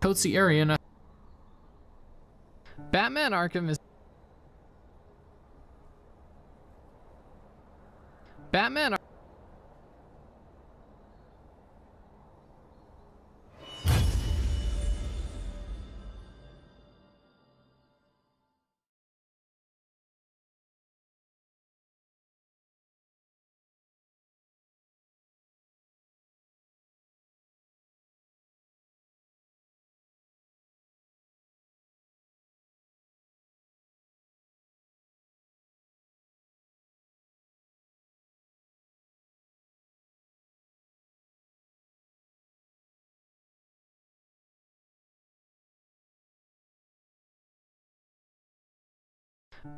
coats the area in a... Batman Arkham is... Batman Ar-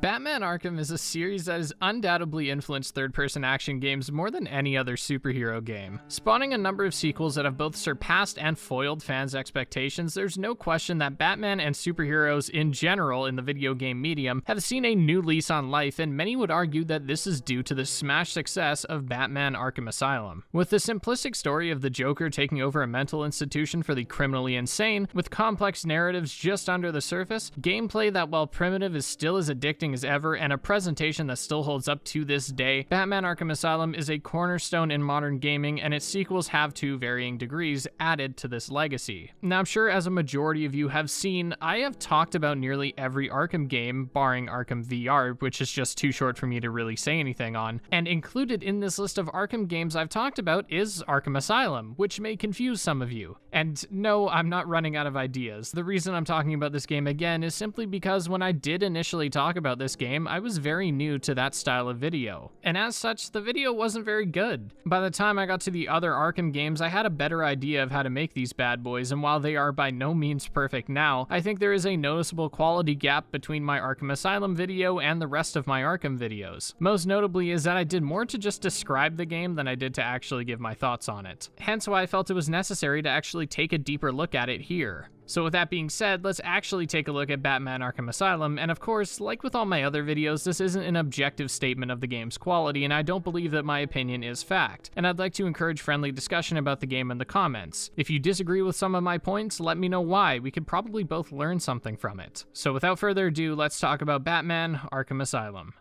Batman Arkham is a series that has undoubtedly influenced third-person action games more than any other superhero game. Spawning a number of sequels that have both surpassed and foiled fans' expectations, there's no question that Batman and superheroes in general in the video game medium have seen a new lease on life, and many would argue that this is due to the smash success of Batman Arkham Asylum. With the simplistic story of the Joker taking over a mental institution for the criminally insane, with complex narratives just under the surface, gameplay that, while primitive, is still as addicting as ever, and a presentation that still holds up to this day, Batman Arkham Asylum is a cornerstone in modern gaming, and its sequels have, to varying degrees, added to this legacy. Now, I'm sure as a majority of you have seen, I have talked about nearly every Arkham game, barring Arkham VR, which is just too short for me to really say anything on, and included in this list of Arkham games I've talked about is Arkham Asylum, which may confuse some of you. And no, I'm not running out of ideas. The reason I'm talking about this game again is simply because when I did initially talk about this game, I was very new to that style of video, and as such, the video wasn't very good. By the time I got to the other Arkham games, I had a better idea of how to make these bad boys, and while they are by no means perfect now, I think there is a noticeable quality gap between my Arkham Asylum video and the rest of my Arkham videos. Most notably is that I did more to just describe the game than I did to actually give my thoughts on it. Hence why I felt it was necessary to actually take a deeper look at it here. So with that being said, let's actually take a look at Batman Arkham Asylum, and of course, like with all my other videos, this isn't an objective statement of the game's quality, and I don't believe that my opinion is fact, and I'd like to encourage friendly discussion about the game in the comments. If you disagree with some of my points, let me know why. We could probably both learn something from it. So without further ado, let's talk about Batman Arkham Asylum.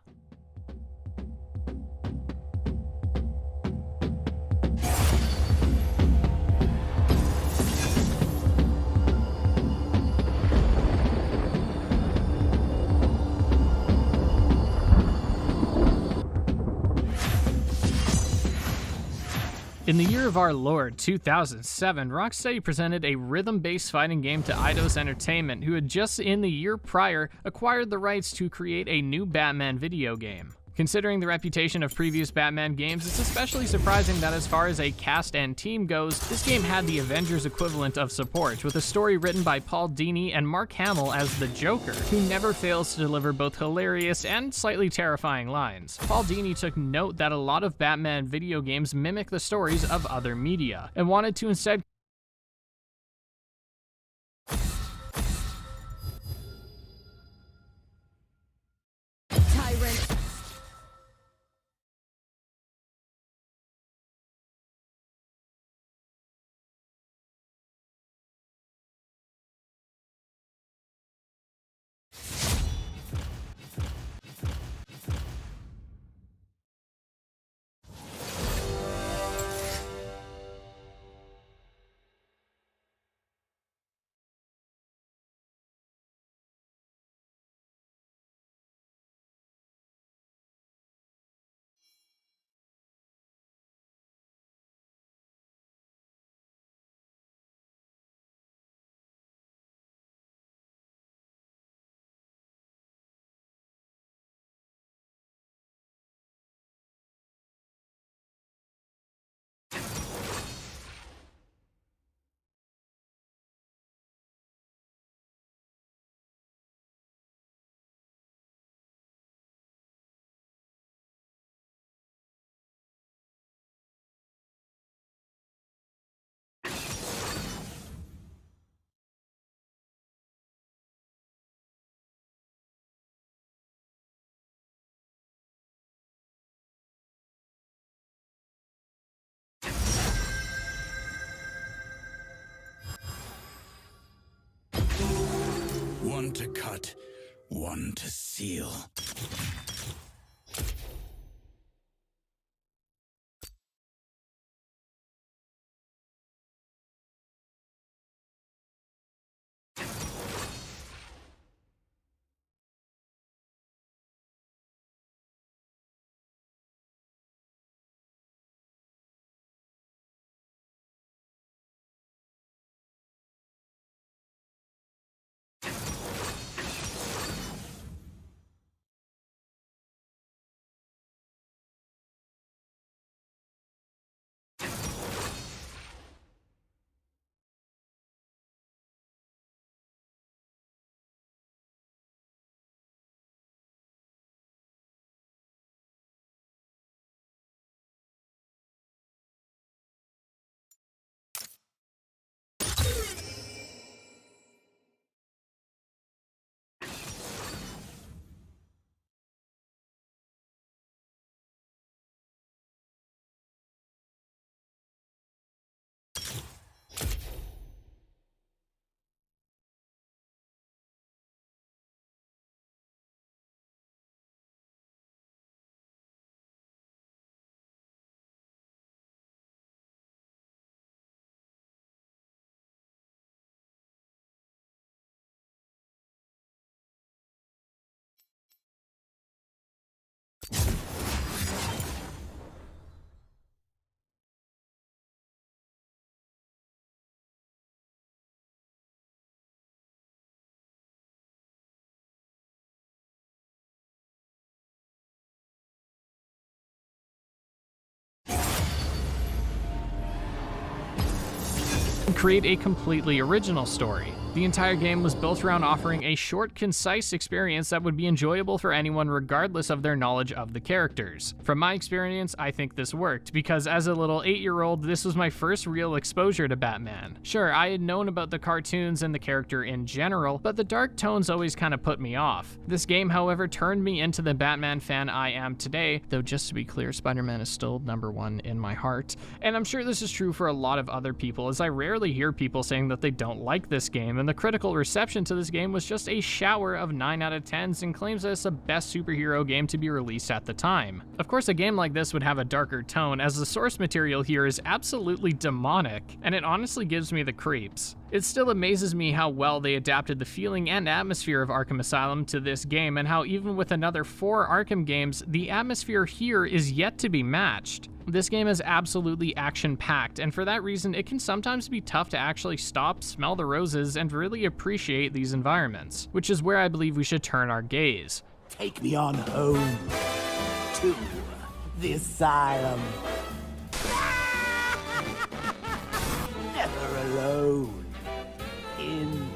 In the year of our Lord, 2007, Rocksteady presented a rhythm-based fighting game to Eidos Entertainment, who had just in the year prior acquired the rights to create a new Batman video game. Considering the reputation of previous Batman games, it's especially surprising that as far as a cast and team goes, this game had the Avengers equivalent of support, with a story written by Paul Dini and Mark Hamill as the Joker, who never fails to deliver both hilarious and slightly terrifying lines. Paul Dini took note that a lot of Batman video games mimic the stories of other media, and wanted to instead One to cut, one to seal. Create a completely original story. The entire game was built around offering a short, concise experience that would be enjoyable for anyone regardless of their knowledge of the characters. From my experience, I think this worked, because as a little 8-year-old, this was my first real exposure to Batman. Sure, I had known about the cartoons and the character in general, but the dark tones always kind of put me off. This game, however, turned me into the Batman fan I am today, though just to be clear, Spider-Man is still #1 in my heart. And I'm sure this is true for a lot of other people, as I rarely hear people saying that they don't like this game, and the critical reception to this game was just a shower of 9 out of 10s and claims that it's the best superhero game to be released at the time. Of course, a game like this would have a darker tone, as the source material here is absolutely demonic, and it honestly gives me the creeps. It still amazes me how well they adapted the feeling and atmosphere of Arkham Asylum to this game, and how even with another 4 Arkham games, the atmosphere here is yet to be matched. This game is absolutely action-packed, and for that reason, it can sometimes be tough to actually stop, smell the roses, and really appreciate these environments, which is where I believe we should turn our gaze. Take me on home to the asylum. Never alone in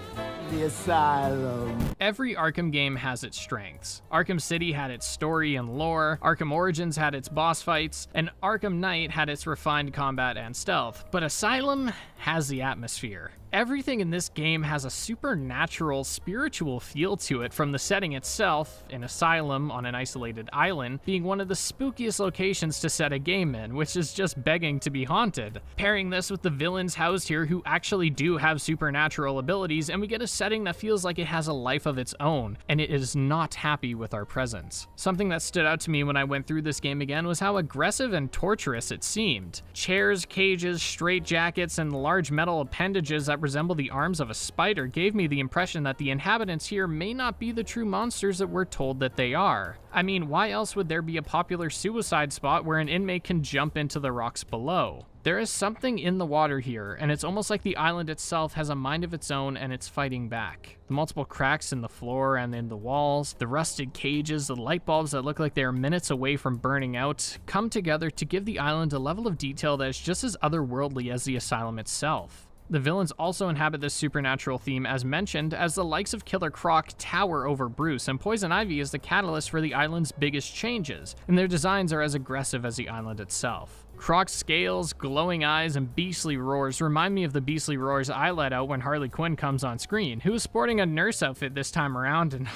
the asylum. Every Arkham game has its strengths. Arkham City had its story and lore, Arkham Origins had its boss fights, and Arkham Knight had its refined combat and stealth. But Asylum has the atmosphere. Everything in this game has a supernatural, spiritual feel to it, from the setting itself, an asylum on an isolated island, being one of the spookiest locations to set a game in, which is just begging to be haunted. Pairing this with the villains housed here who actually do have supernatural abilities, and we get a setting that feels like it has a life of its own, and it is not happy with our presence. Something that stood out to me when I went through this game again was how aggressive and torturous it seemed. Chairs, cages, straitjackets, and large metal appendages that resemble the arms of a spider gave me the impression that the inhabitants here may not be the true monsters that we're told that they are. I mean, why else would there be a popular suicide spot where an inmate can jump into the rocks below? There is something in the water here, and it's almost like the island itself has a mind of its own and it's fighting back. The multiple cracks in the floor and in the walls, the rusted cages, the light bulbs that look like they are minutes away from burning out, come together to give the island a level of detail that is just as otherworldly as the asylum itself. The villains also inhabit this supernatural theme as mentioned, as the likes of Killer Croc tower over Bruce, and Poison Ivy is the catalyst for the island's biggest changes, and their designs are as aggressive as the island itself. Croc's scales, glowing eyes, and beastly roars remind me of the beastly roars I let out when Harley Quinn comes on screen, who is sporting a nurse outfit this time around, and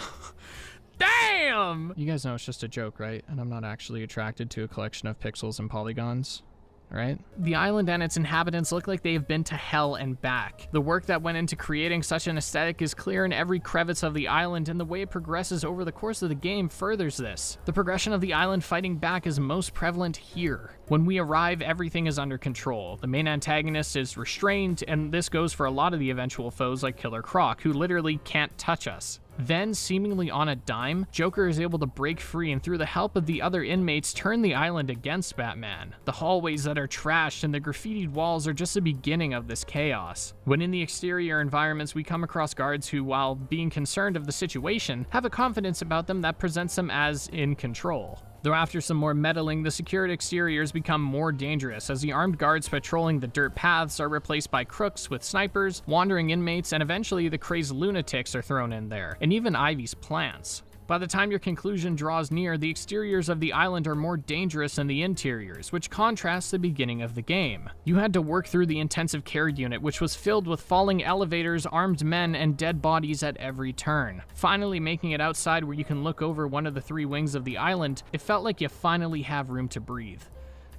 damn! You guys know it's just a joke, right? And I'm not actually attracted to a collection of pixels and polygons. right? The island and its inhabitants look like they have been to hell and back. The work that went into creating such an aesthetic is clear in every crevice of the island, and the way it progresses over the course of the game furthers this. The progression of the island fighting back is most prevalent here. When we arrive, everything is under control. The main antagonist is restrained, and this goes for a lot of the eventual foes like Killer Croc, who literally can't touch us. Then, seemingly on a dime, Joker is able to break free and through the help of the other inmates turn the island against Batman. The hallways that are trashed and the graffitied walls are just the beginning of this chaos. When in the exterior environments, we come across guards who, while being concerned of the situation, have a confidence about them that presents them as in control. Though after some more meddling, the secured exteriors become more dangerous as the armed guards patrolling the dirt paths are replaced by crooks with snipers, wandering inmates, and eventually the crazed lunatics are thrown in there, and even Ivy's plants. By the time your conclusion draws near, the exteriors of the island are more dangerous than the interiors, which contrasts the beginning of the game. You had to work through the intensive care unit, which was filled with falling elevators, armed men, and dead bodies at every turn. Finally making it outside where you can look over one of the 3 wings of the island, it felt like you finally have room to breathe.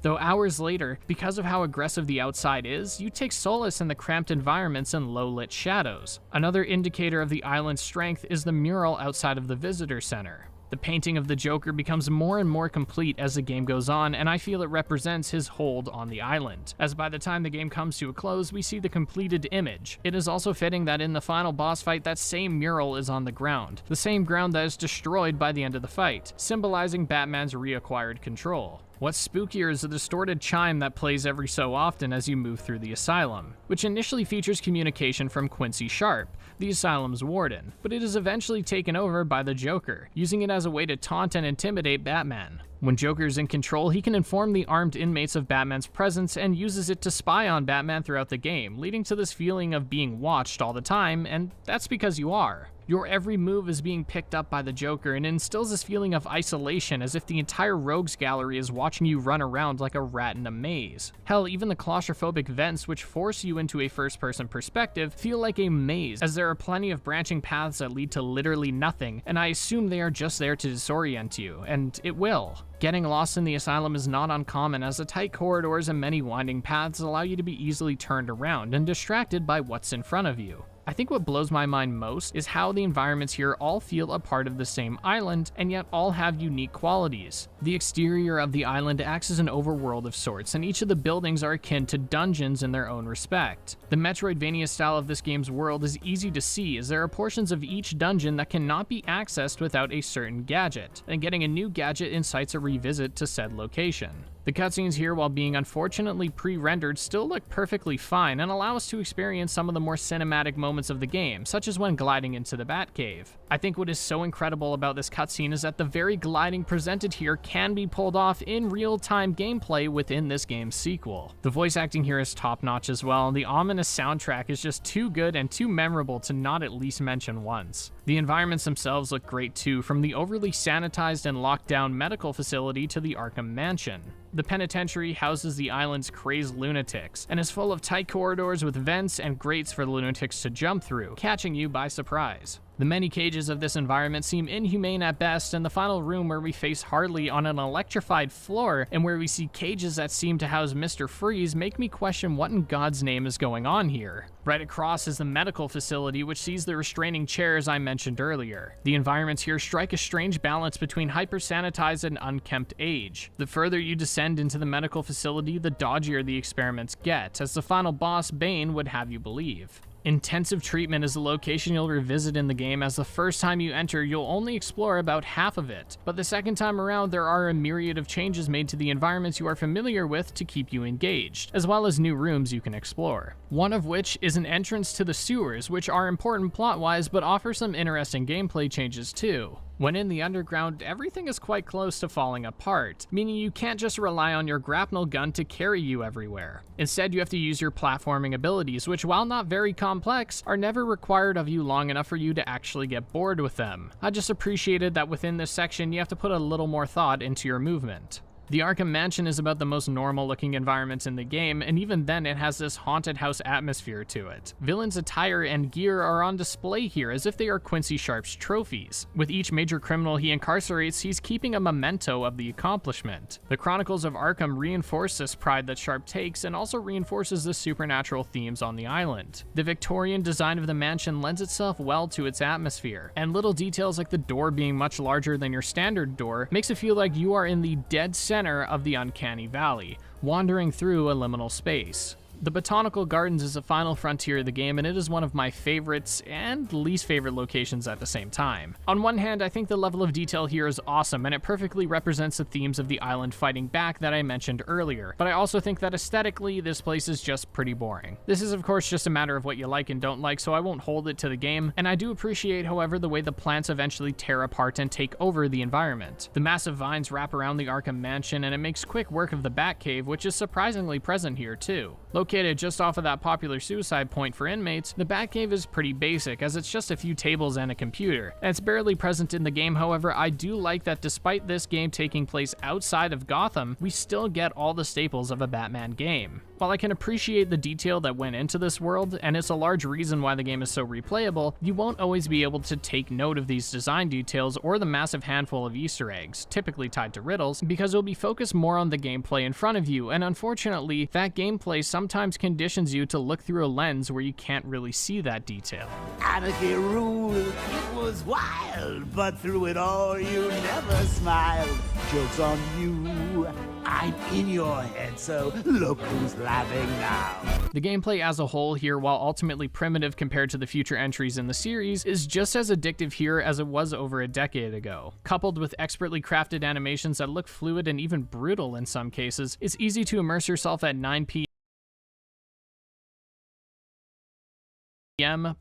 Though hours later, because of how aggressive the outside is, you take solace in the cramped environments and low-lit shadows. Another indicator of the island's strength is the mural outside of the visitor center. The painting of the Joker becomes more and more complete as the game goes on, and I feel it represents his hold on the island, as by the time the game comes to a close, we see the completed image. It is also fitting that in the final boss fight, that same mural is on the ground, the same ground that is destroyed by the end of the fight, symbolizing Batman's reacquired control. What's spookier is the distorted chime that plays every so often as you move through the asylum, which initially features communication from Quincy Sharp, the asylum's warden, but it is eventually taken over by the Joker, using it as a way to taunt and intimidate Batman. When Joker is in control, he can inform the armed inmates of Batman's presence and uses it to spy on Batman throughout the game, leading to this feeling of being watched all the time, and that's because you are. Your every move is being picked up by the Joker and instills this feeling of isolation as if the entire rogues gallery is watching you run around like a rat in a maze. Hell, even the claustrophobic vents, which force you into a first-person perspective, feel like a maze, as there are plenty of branching paths that lead to literally nothing, and I assume they are just there to disorient you, and it will. Getting lost in the asylum is not uncommon, as the tight corridors and many winding paths allow you to be easily turned around and distracted by what's in front of you. I think what blows my mind most is how the environments here all feel a part of the same island, and yet all have unique qualities. The exterior of the island acts as an overworld of sorts, and each of the buildings are akin to dungeons in their own respect. The Metroidvania style of this game's world is easy to see, as there are portions of each dungeon that cannot be accessed without a certain gadget, and getting a new gadget incites a revisit to said location. The cutscenes here, while being unfortunately pre-rendered, still look perfectly fine and allow us to experience some of the more cinematic moments of the game, such as when gliding into the Batcave. I think what is so incredible about this cutscene is that the very gliding presented here can be pulled off in real-time gameplay within this game's sequel. The voice acting here is top-notch as well, and the ominous soundtrack is just too good and too memorable to not at least mention once. The environments themselves look great too, from the overly sanitized and locked down medical facility to the Arkham Mansion. The penitentiary houses the island's crazed lunatics, and is full of tight corridors with vents and grates for the lunatics to jump through, catching you by surprise. The many cages of this environment seem inhumane at best, and the final room where we face Harley on an electrified floor and where we see cages that seem to house Mr. Freeze make me question what in God's name is going on here. Right across is the medical facility, which sees the restraining chairs I mentioned earlier. The environments here strike a strange balance between hyper-sanitized and unkempt age. The further you descend into the medical facility, the dodgier the experiments get, as the final boss, Bane, would have you believe. Intensive treatment is the location you'll revisit in the game, as the first time you enter, you'll only explore about half of it, but the second time around there are a myriad of changes made to the environments you are familiar with to keep you engaged, as well as new rooms you can explore. One of which is an entrance to the sewers, which are important plot-wise but offer some interesting gameplay changes too. When in the underground, everything is quite close to falling apart, meaning you can't just rely on your grapnel gun to carry you everywhere. Instead, you have to use your platforming abilities, which, while not very complex, are never required of you long enough for you to actually get bored with them. I just appreciated that within this section, you have to put a little more thought into your movement. The Arkham Mansion is about the most normal looking environments in the game, and even then it has this haunted house atmosphere to it. Villains' attire and gear are on display here as if they are Quincy Sharp's trophies. With each major criminal he incarcerates, he's keeping a memento of the accomplishment. The Chronicles of Arkham reinforce this pride that Sharp takes and also reinforces the supernatural themes on the island. The Victorian design of the mansion lends itself well to its atmosphere, and little details like the door being much larger than your standard door makes it feel like you are in the dead center of the uncanny valley, wandering through a liminal space. The Botanical Gardens is the final frontier of the game, and it is one of my favorites and least favorite locations at the same time. On one hand, I think the level of detail here is awesome, and it perfectly represents the themes of the island fighting back that I mentioned earlier, but I also think that aesthetically, this place is just pretty boring. This is of course just a matter of what you like and don't like, so I won't hold it to the game, and I do appreciate, however, the way the plants eventually tear apart and take over the environment. The massive vines wrap around the Arkham Mansion, and it makes quick work of the Batcave, which is surprisingly present here too. Located just off of that popular suicide point for inmates, the Batcave is pretty basic, as it's just a few tables and a computer. And it's barely present in the game, however, I do like that despite this game taking place outside of Gotham, we still get all the staples of a Batman game. While I can appreciate the detail that went into this world, and it's a large reason why the game is so replayable, you won't always be able to take note of these design details or the massive handful of Easter eggs, typically tied to riddles, because it'll be focused more on the gameplay in front of you, and unfortunately, that gameplay sometimes conditions you to look through a lens where you can't really see that detail. Anarchy ruled, it was wild, but through it all you never smiled. Joke's on you, I'm in your head, so look who's laughing now. The gameplay as a whole here, while ultimately primitive compared to the future entries in the series, is just as addictive here as it was over a decade ago. Coupled with expertly crafted animations that look fluid and even brutal in some cases, it's easy to immerse yourself at 9 p.m.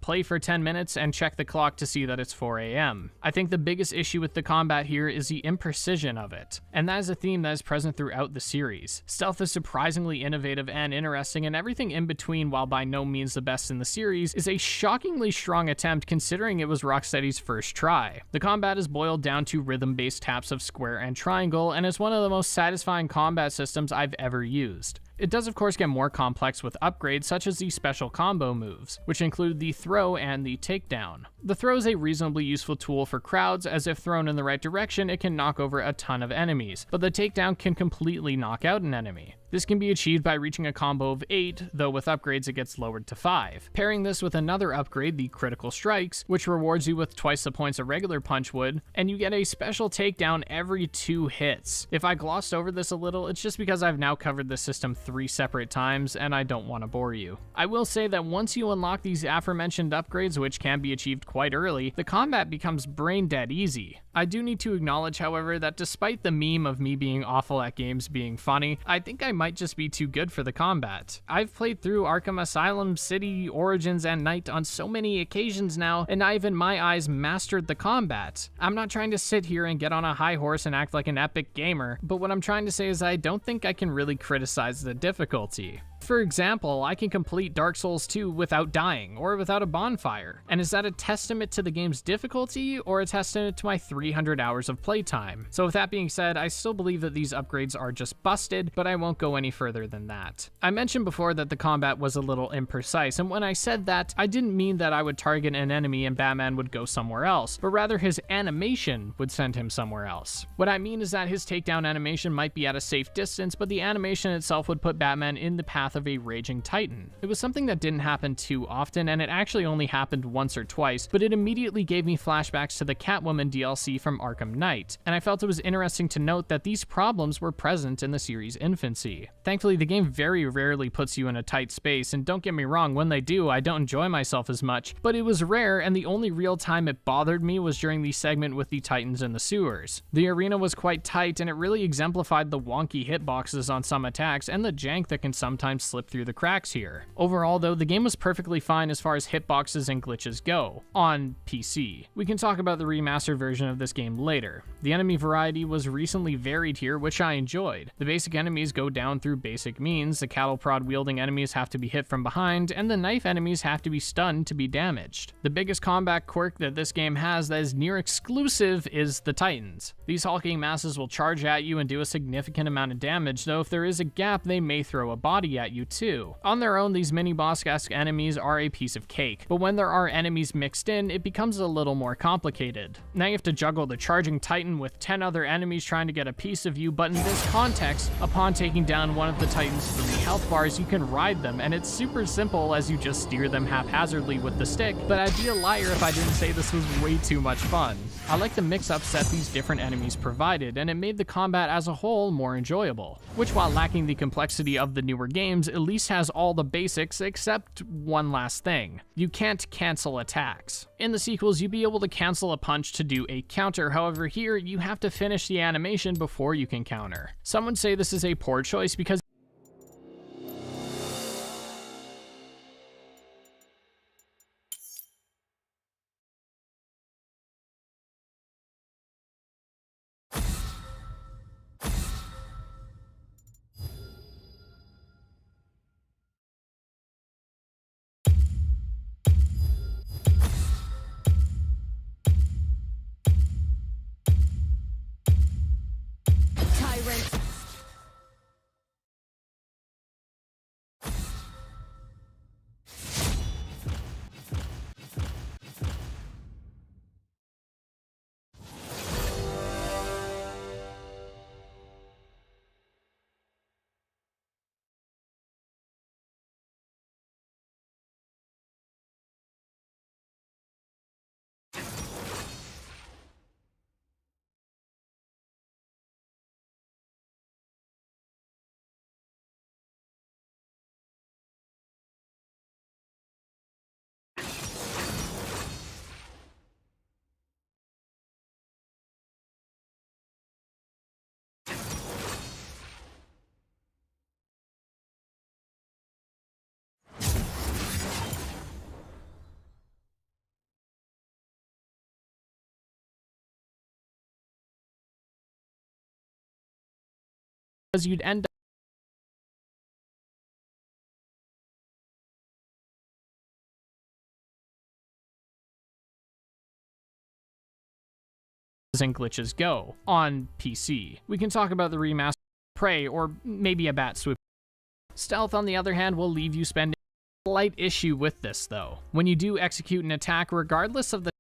Play for 10 minutes, and check the clock to see that it's 4 a.m. I think the biggest issue with the combat here is the imprecision of it, and that is a theme that is present throughout the series. Stealth is surprisingly innovative and interesting, and everything in between, while by no means the best in the series, is a shockingly strong attempt considering it was Rocksteady's first try. The combat is boiled down to rhythm-based taps of square and triangle, and is one of the most satisfying combat systems I've ever used. It does of course get more complex with upgrades such as the special combo moves, which include the throw and the takedown. The throw is a reasonably useful tool for crowds, as if thrown in the right direction it can knock over a ton of enemies, but the takedown can completely knock out an enemy. This can be achieved by reaching a combo of 8, though with upgrades it gets lowered to 5. Pairing this with another upgrade, the Critical Strikes, which rewards you with twice the points a regular punch would, and you get a special takedown every 2 hits. If I glossed over this a little, it's just because I've now covered this system 3 separate times, and I don't want to bore you. I will say that once you unlock these aforementioned upgrades, which can be achieved quite early, the combat becomes brain dead easy. I do need to acknowledge, however, that despite the meme of me being awful at games being funny, I think I might just be too good for the combat. I've played through Arkham Asylum, City, Origins, and Night on so many occasions now, and I've in my eyes mastered the combat. I'm not trying to sit here and get on a high horse and act like an epic gamer, but what I'm trying to say is I don't think I can really criticize the difficulty. For example, I can complete Dark Souls 2 without dying, or without a bonfire. And is that a testament to the game's difficulty, or a testament to my 300 hours of playtime? So with that being said, I still believe that these upgrades are just busted, but I won't go any further than that. I mentioned before that the combat was a little imprecise, and when I said that, I didn't mean that I would target an enemy and Batman would go somewhere else, but rather his animation would send him somewhere else. What I mean is that his takedown animation might be at a safe distance, but the animation itself would put Batman in the path of a raging titan. It was something that didn't happen too often, and it actually only happened once or twice, but it immediately gave me flashbacks to the Catwoman DLC from Arkham Knight, and I felt it was interesting to note that these problems were present in the series' infancy. Thankfully, the game very rarely puts you in a tight space, and don't get me wrong, when they do, I don't enjoy myself as much, but it was rare, and the only real time it bothered me was during the segment with the titans in the sewers. The arena was quite tight, and it really exemplified the wonky hitboxes on some attacks and the jank that can sometimes slip through the cracks here. Overall though, the game was perfectly fine as far as hitboxes and glitches go, on PC. We can talk about the remastered version of this game later. The enemy variety was recently varied here, which I enjoyed. The basic enemies go down through basic means, the cattle prod wielding enemies have to be hit from behind, and the knife enemies have to be stunned to be damaged. The biggest combat quirk that this game has that is near exclusive is the Titans. These hulking masses will charge at you and do a significant amount of damage, though if there is a gap, they may throw a body at you too. On their own, these mini-boss-esque enemies are a piece of cake, but when there are enemies mixed in, it becomes a little more complicated. Now you have to juggle the charging Titan with 10 other enemies trying to get a piece of you, but in this context, upon taking down one of the Titan's 3 health bars, you can ride them, and it's super simple as you just steer them haphazardly with the stick, but I'd be a liar if I didn't say this was way too much fun. I like the mix-ups that these different enemies provided, and it made the combat as a whole more enjoyable, which while lacking the complexity of the newer games, at least has all the basics except one last thing. You can't cancel attacks. In the sequels, you'd be able to cancel a punch to do a counter, however here, you have to finish the animation before you can counter. Some would say this is a poor choice because you'd end up and glitches go on PC. We can talk about the remastered Prey or maybe a bat swoop. Stealth, on the other hand, will leave you spending a slight issue with this though. When you do execute an attack, regardless of the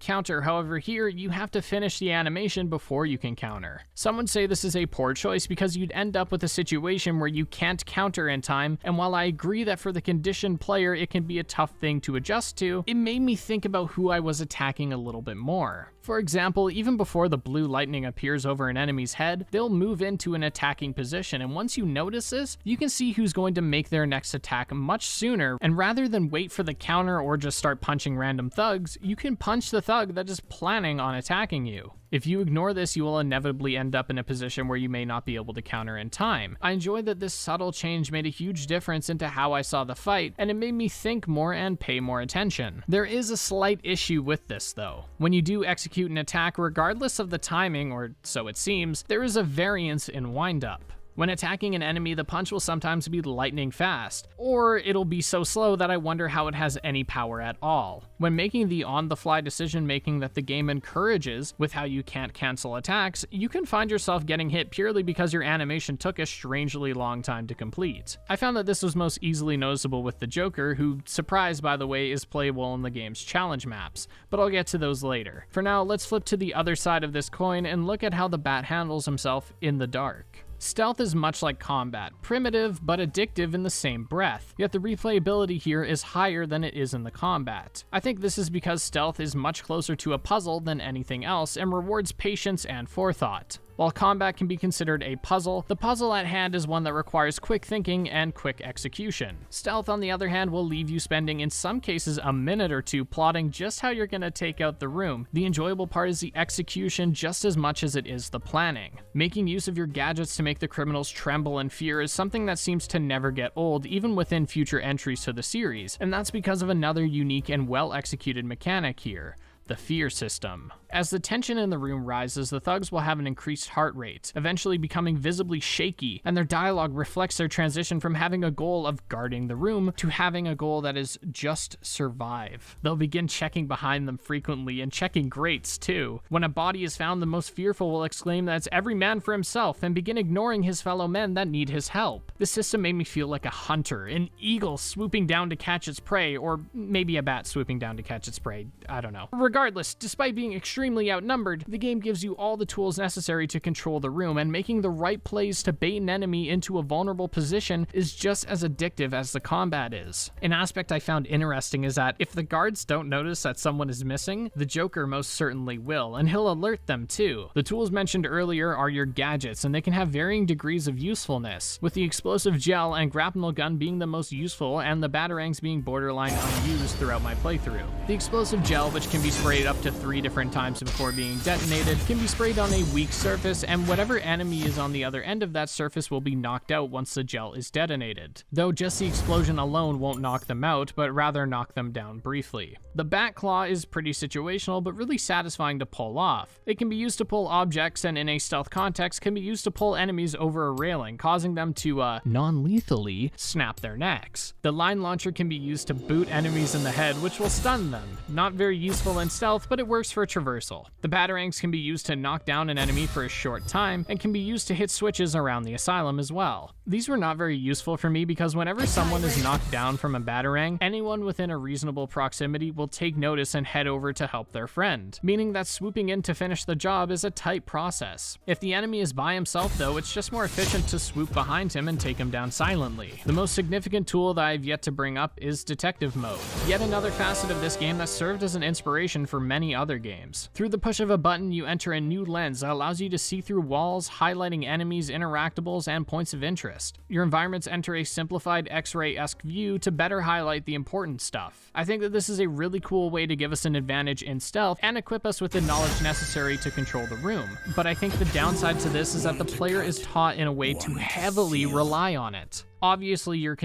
counter, however here, you have to finish the animation before you can counter. Some would say this is a poor choice because you'd end up with a situation where you can't counter in time, and while I agree that for the conditioned player it can be a tough thing to adjust to, it made me think about who I was attacking a little bit more. For example, even before the blue lightning appears over an enemy's head, they'll move into an attacking position, and once you notice this, you can see who's going to make their next attack much sooner, and rather than wait for the counter or just start punching random thugs, you can punch the thug that is planning on attacking you. If you ignore this, you will inevitably end up in a position where you may not be able to counter in time. I enjoyed that this subtle change made a huge difference into how I saw the fight, and it made me think more and pay more attention. There is a slight issue with this though. When you do execute an attack, regardless of the timing, or so it seems, there is a variance in windup. When attacking an enemy, the punch will sometimes be lightning fast, or it'll be so slow that I wonder how it has any power at all. When making the on-the-fly decision-making that the game encourages with how you can't cancel attacks, you can find yourself getting hit purely because your animation took a strangely long time to complete. I found that this was most easily noticeable with the Joker, who, surprise by the way, is playable in the game's challenge maps, but I'll get to those later. For now, let's flip to the other side of this coin and look at how the Bat handles himself in the dark. Stealth is much like combat, primitive but addictive in the same breath, yet the replayability here is higher than it is in the combat. I think this is because stealth is much closer to a puzzle than anything else and rewards patience and forethought. While combat can be considered a puzzle, the puzzle at hand is one that requires quick thinking and quick execution. Stealth, on the other hand, will leave you spending in some cases a minute or two plotting just how you're going to take out the room. The enjoyable part is the execution just as much as it is the planning. Making use of your gadgets to make the criminals tremble in fear is something that seems to never get old, even within future entries to the series, and that's because of another unique and well-executed mechanic here: the fear system. As the tension in the room rises, the thugs will have an increased heart rate, eventually becoming visibly shaky, and their dialogue reflects their transition from having a goal of guarding the room to having a goal that is just survive. They'll begin checking behind them frequently and checking grates too. When a body is found, the most fearful will exclaim that it's every man for himself and begin ignoring his fellow men that need his help. This system made me feel like a hunter, an eagle swooping down to catch its prey, or maybe a bat swooping down to catch its prey, I don't know. Regardless, despite being extremely outnumbered, the game gives you all the tools necessary to control the room, and making the right plays to bait an enemy into a vulnerable position is just as addictive as the combat is. An aspect I found interesting is that if the guards don't notice that someone is missing, the Joker most certainly will, and he'll alert them too. The tools mentioned earlier are your gadgets, and they can have varying degrees of usefulness, with the explosive gel and grapnel gun being the most useful and the batarangs being borderline unused throughout my playthrough. The explosive gel, which can be sprayed up to 3 different times before being detonated, can be sprayed on a weak surface, and whatever enemy is on the other end of that surface will be knocked out once the gel is detonated. Though just the explosion alone won't knock them out, but rather knock them down briefly. The bat claw is pretty situational, but really satisfying to pull off. It can be used to pull objects, and in a stealth context can be used to pull enemies over a railing, causing them to non-lethally snap their necks. The line launcher can be used to boot enemies in the head, which will stun them. Not very useful in stealth, but it works for traversal. The batarangs can be used to knock down an enemy for a short time, and can be used to hit switches around the asylum as well. These were not very useful for me because whenever someone is knocked down from a batarang, anyone within a reasonable proximity will take notice and head over to help their friend, meaning that swooping in to finish the job is a tight process. If the enemy is by himself though, it's just more efficient to swoop behind him and take him down silently. The most significant tool that I've yet to bring up is detective mode, yet another facet of this game that served as an inspiration for many other games. Through the push of a button, you enter a new lens that allows you to see through walls, highlighting enemies, interactables, and points of interest. Your environments enter a simplified X-ray-esque view to better highlight the important stuff. I think that this is a really cool way to give us an advantage in stealth and equip us with the knowledge necessary to control the room. But I think the downside to this is that the player is taught in a way to heavily rely on it. Obviously, you're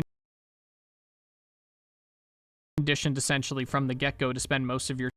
conditioned essentially from the get-go to spend most of your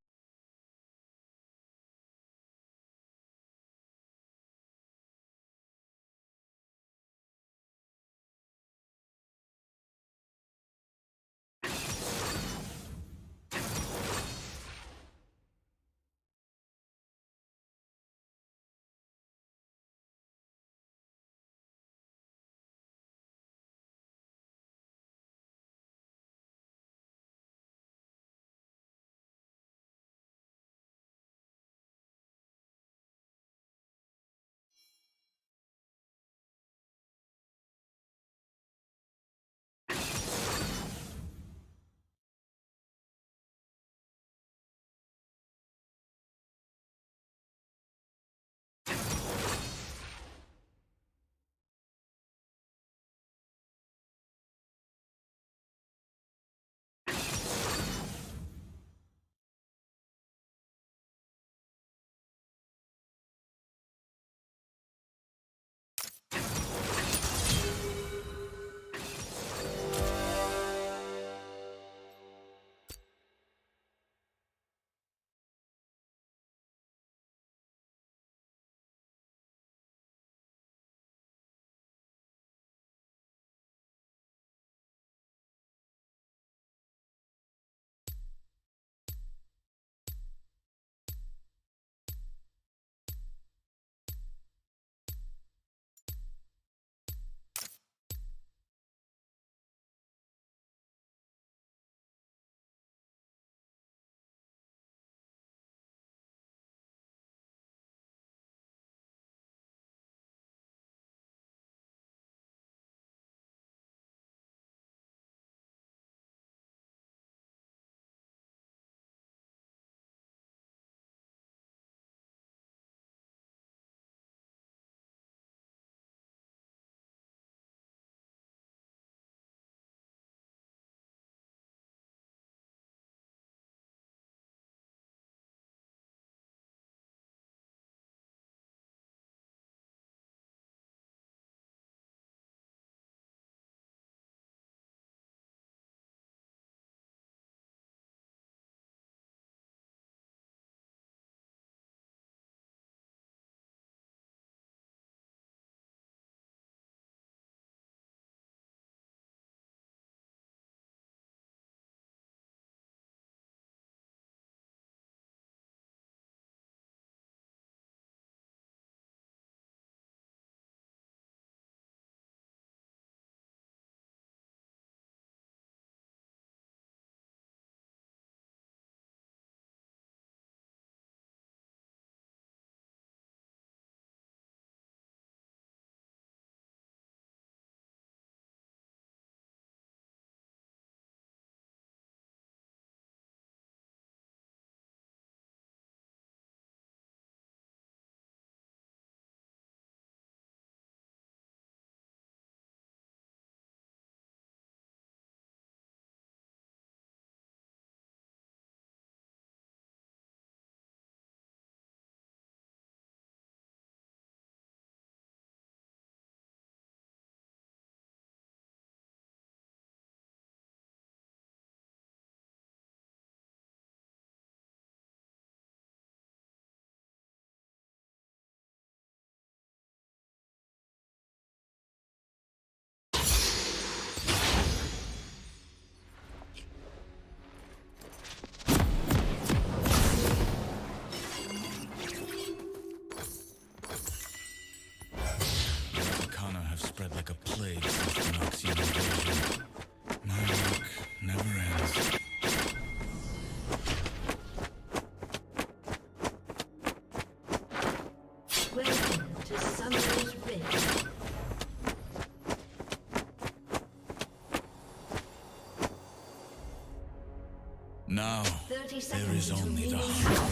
Now, 30 there seconds is only the remaining. hunt.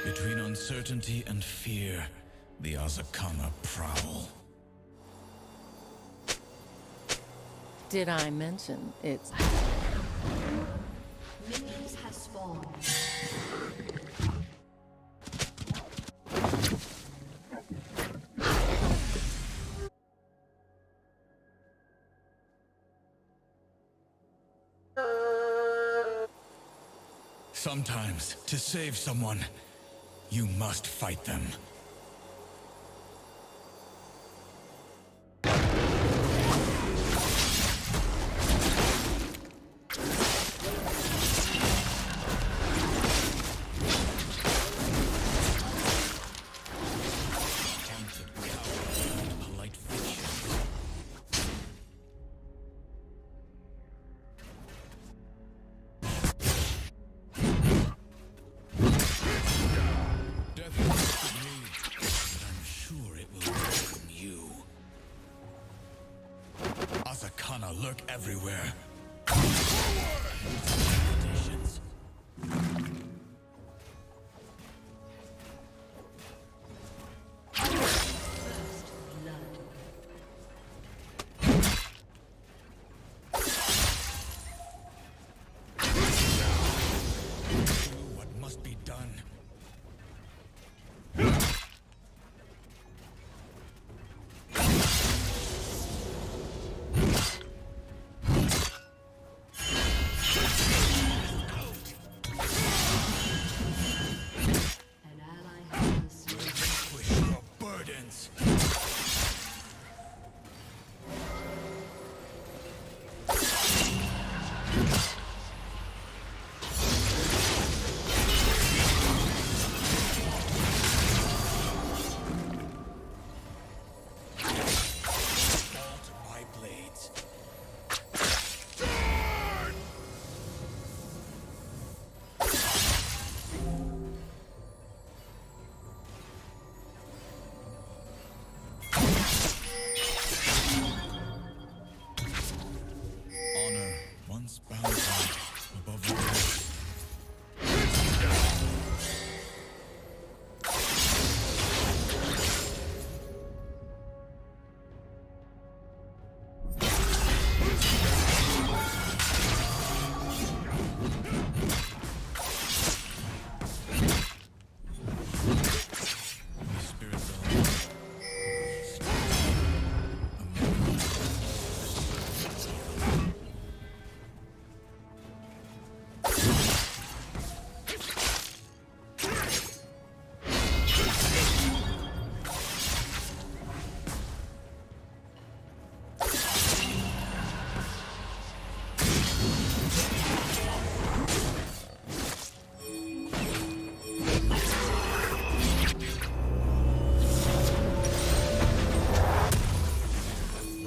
Between uncertainty and fear, the Azakana prowl. Did I mention it's... Minions have spawned. Sometimes, to save someone, you must fight them. Taunted coward and polite fiction. Death is me, but I'm sure it will welcome you. Azakana lurk everywhere. Conditions. Do what must be done. An ally has been slain. Push your burdens. Halt my blades. Honor once bound high above the world. My spirit's alive.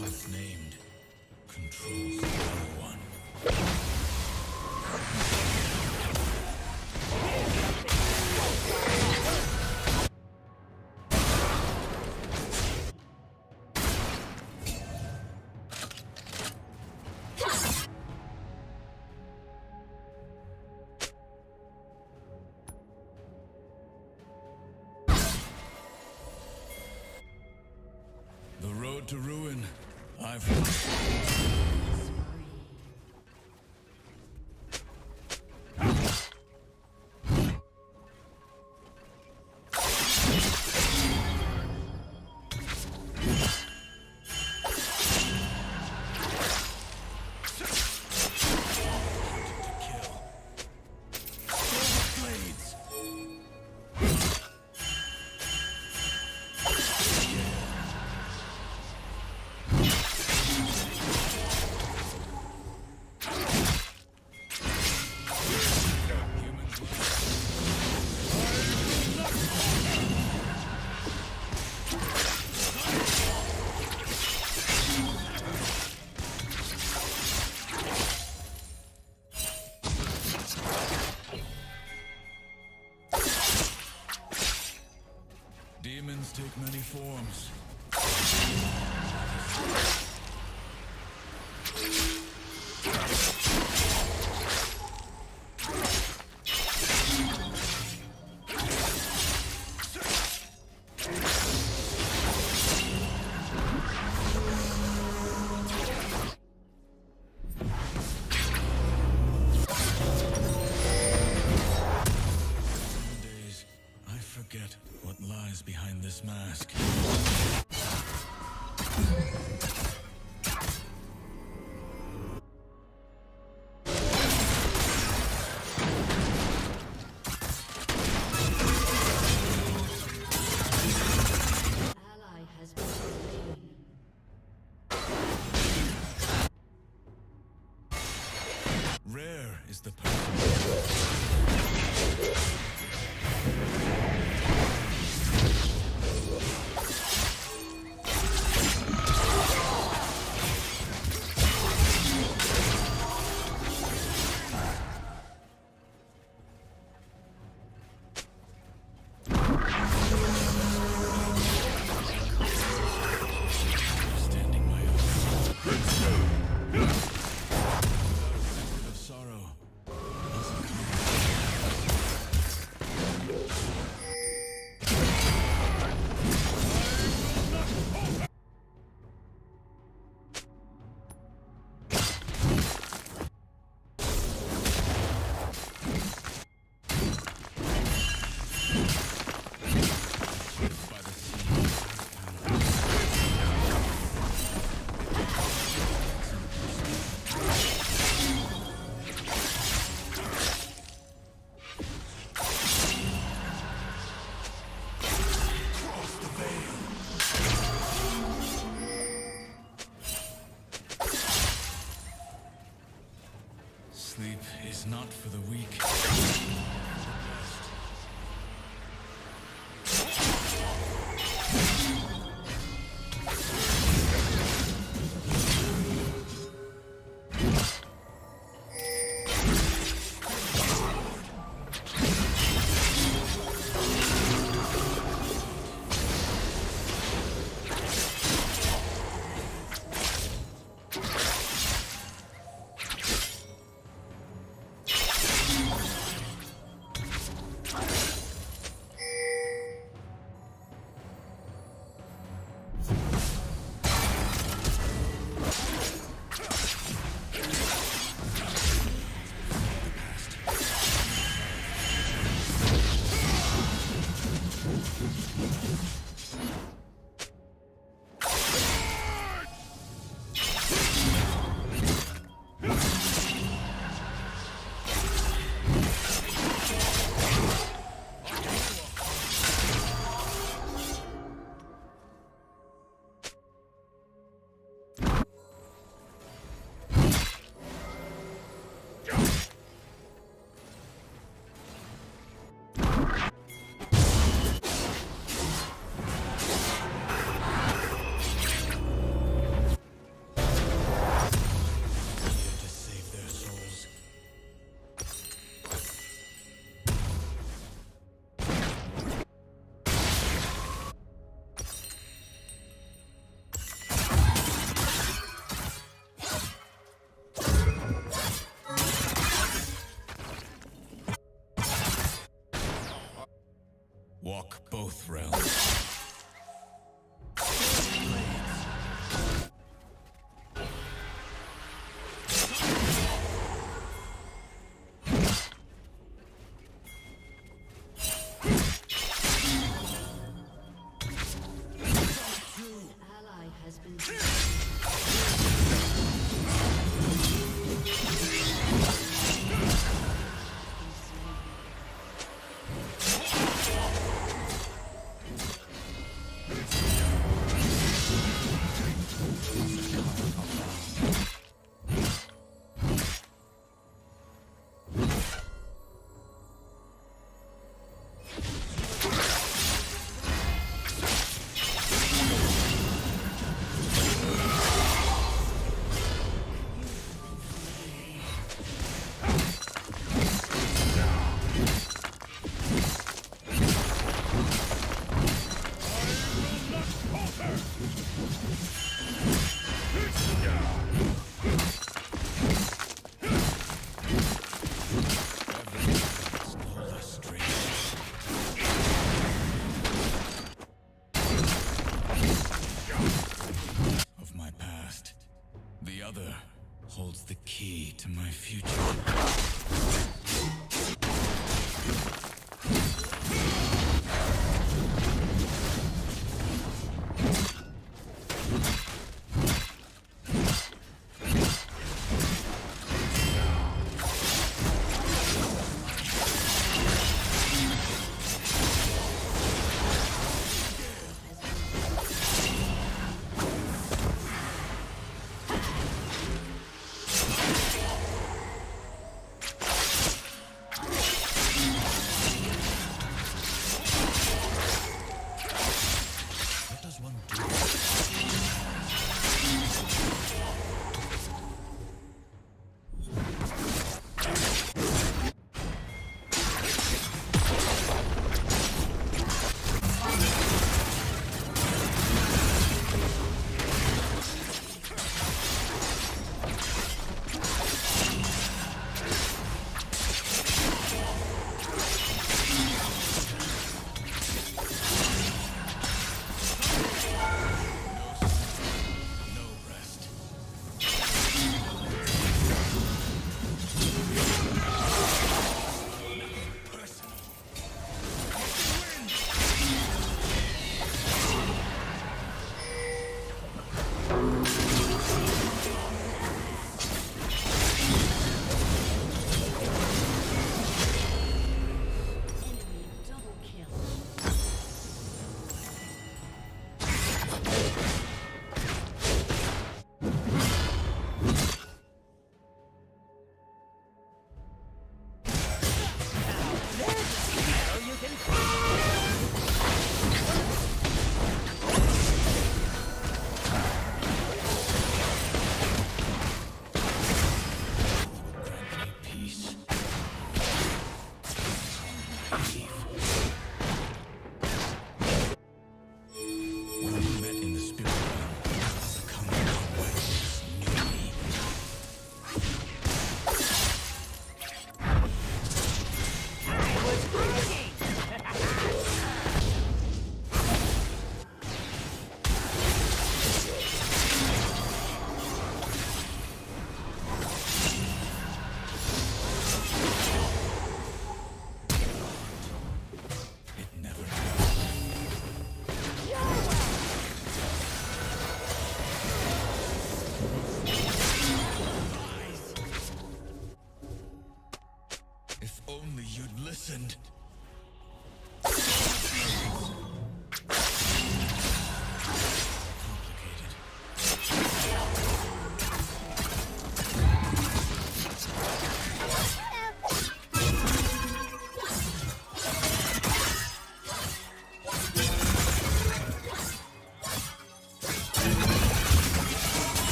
Once named, controls everyone. The road to ruin, I've to kill. Blades. Demons take many forms. Forget what lies behind this mask. Ally has been slain. Rare is the person. Standing my own. Of sorrow. By the Sleep is not for the weak. To save their souls. Walk both realms. Ally has been slain. past. The other holds the key to my future.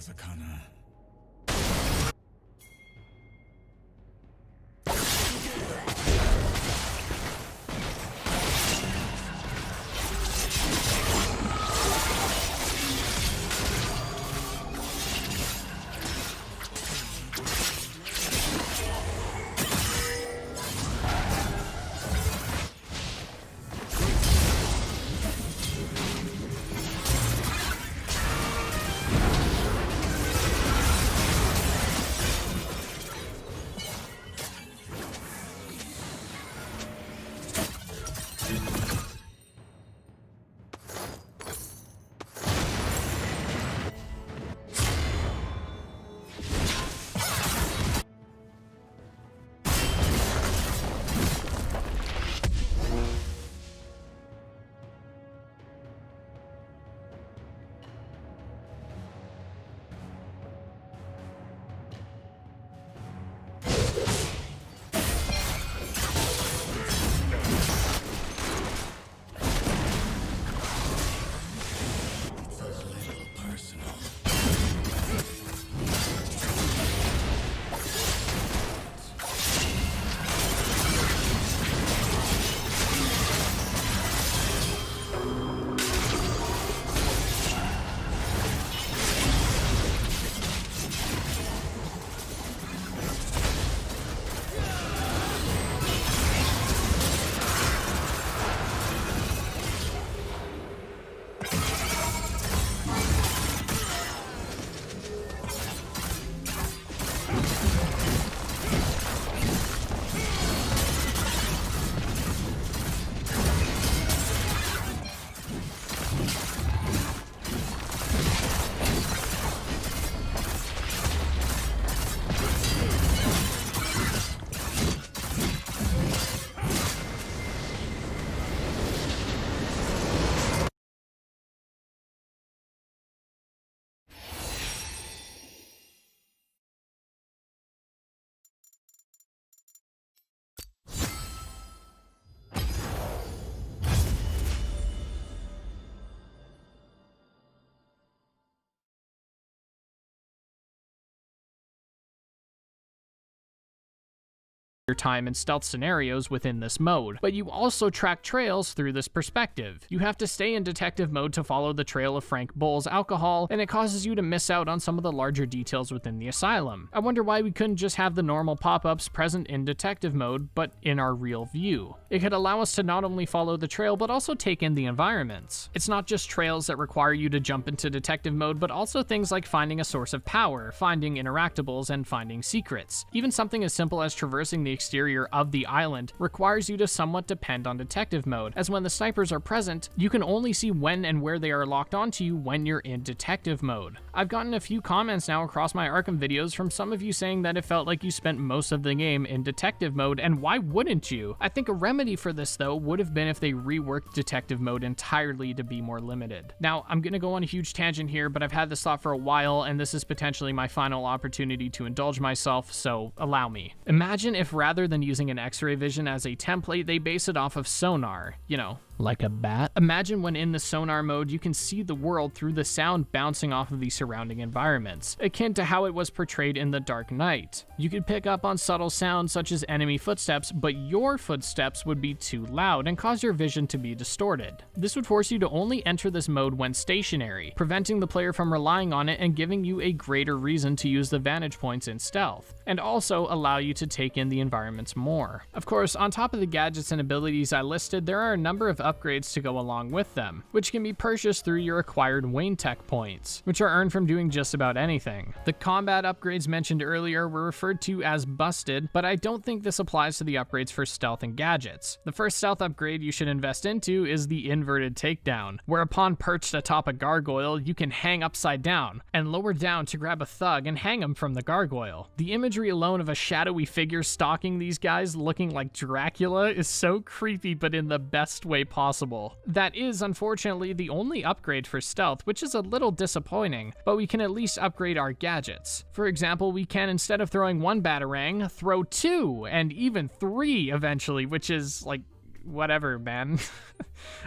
Sakana. Your time in stealth scenarios within this mode, but you also track trails through this perspective. You have to stay in detective mode to follow the trail of Frank Bull's alcohol, and it causes you to miss out on some of the larger details within the asylum. I wonder why we couldn't just have the normal pop-ups present in detective mode, but in our real view. It could allow us to not only follow the trail, but also take in the environments. It's not just trails that require you to jump into detective mode, but also things like finding a source of power, finding interactables, and finding secrets. Even something as simple as traversing the exterior of the island requires you to somewhat depend on detective mode, as when the snipers are present, you can only see when and where they are locked onto you when you're in detective mode. I've gotten a few comments now across my Arkham videos from some of you saying that it felt like you spent most of the game in detective mode, and why wouldn't you? I think a remedy for this though would have been if they reworked detective mode entirely to be more limited. Now, I'm gonna go on a huge tangent here, but I've had this thought for a while, and this is potentially my final opportunity to indulge myself, so allow me. Imagine if rather than using an X-ray vision as a template, they base it off of sonar, you know, like a bat. Imagine when in the sonar mode, you can see the world through the sound bouncing off of the surrounding environments, akin to how it was portrayed in The Dark Knight. You could pick up on subtle sounds such as enemy footsteps, but your footsteps would be too loud and cause your vision to be distorted. This would force you to only enter this mode when stationary, preventing the player from relying on it and giving you a greater reason to use the vantage points in stealth, and also allow you to take in the environments more. Of course, on top of the gadgets and abilities I listed, there are a number of upgrades to go along with them, which can be purchased through your acquired Wayne Tech points, which are earned from doing just about anything. The combat upgrades mentioned earlier were referred to as busted, but I don't think this applies to the upgrades for stealth and gadgets. The first stealth upgrade you should invest into is the inverted takedown, where upon perched atop a gargoyle, you can hang upside down, and lower down to grab a thug and hang him from the gargoyle. The imagery alone of a shadowy figure stalking these guys looking like Dracula is so creepy, but in the best way possible. That is, unfortunately, the only upgrade for stealth, which is a little disappointing, but we can at least upgrade our gadgets. For example, we can, instead of throwing one batarang, throw two, and even three eventually, which is, like, whatever, man.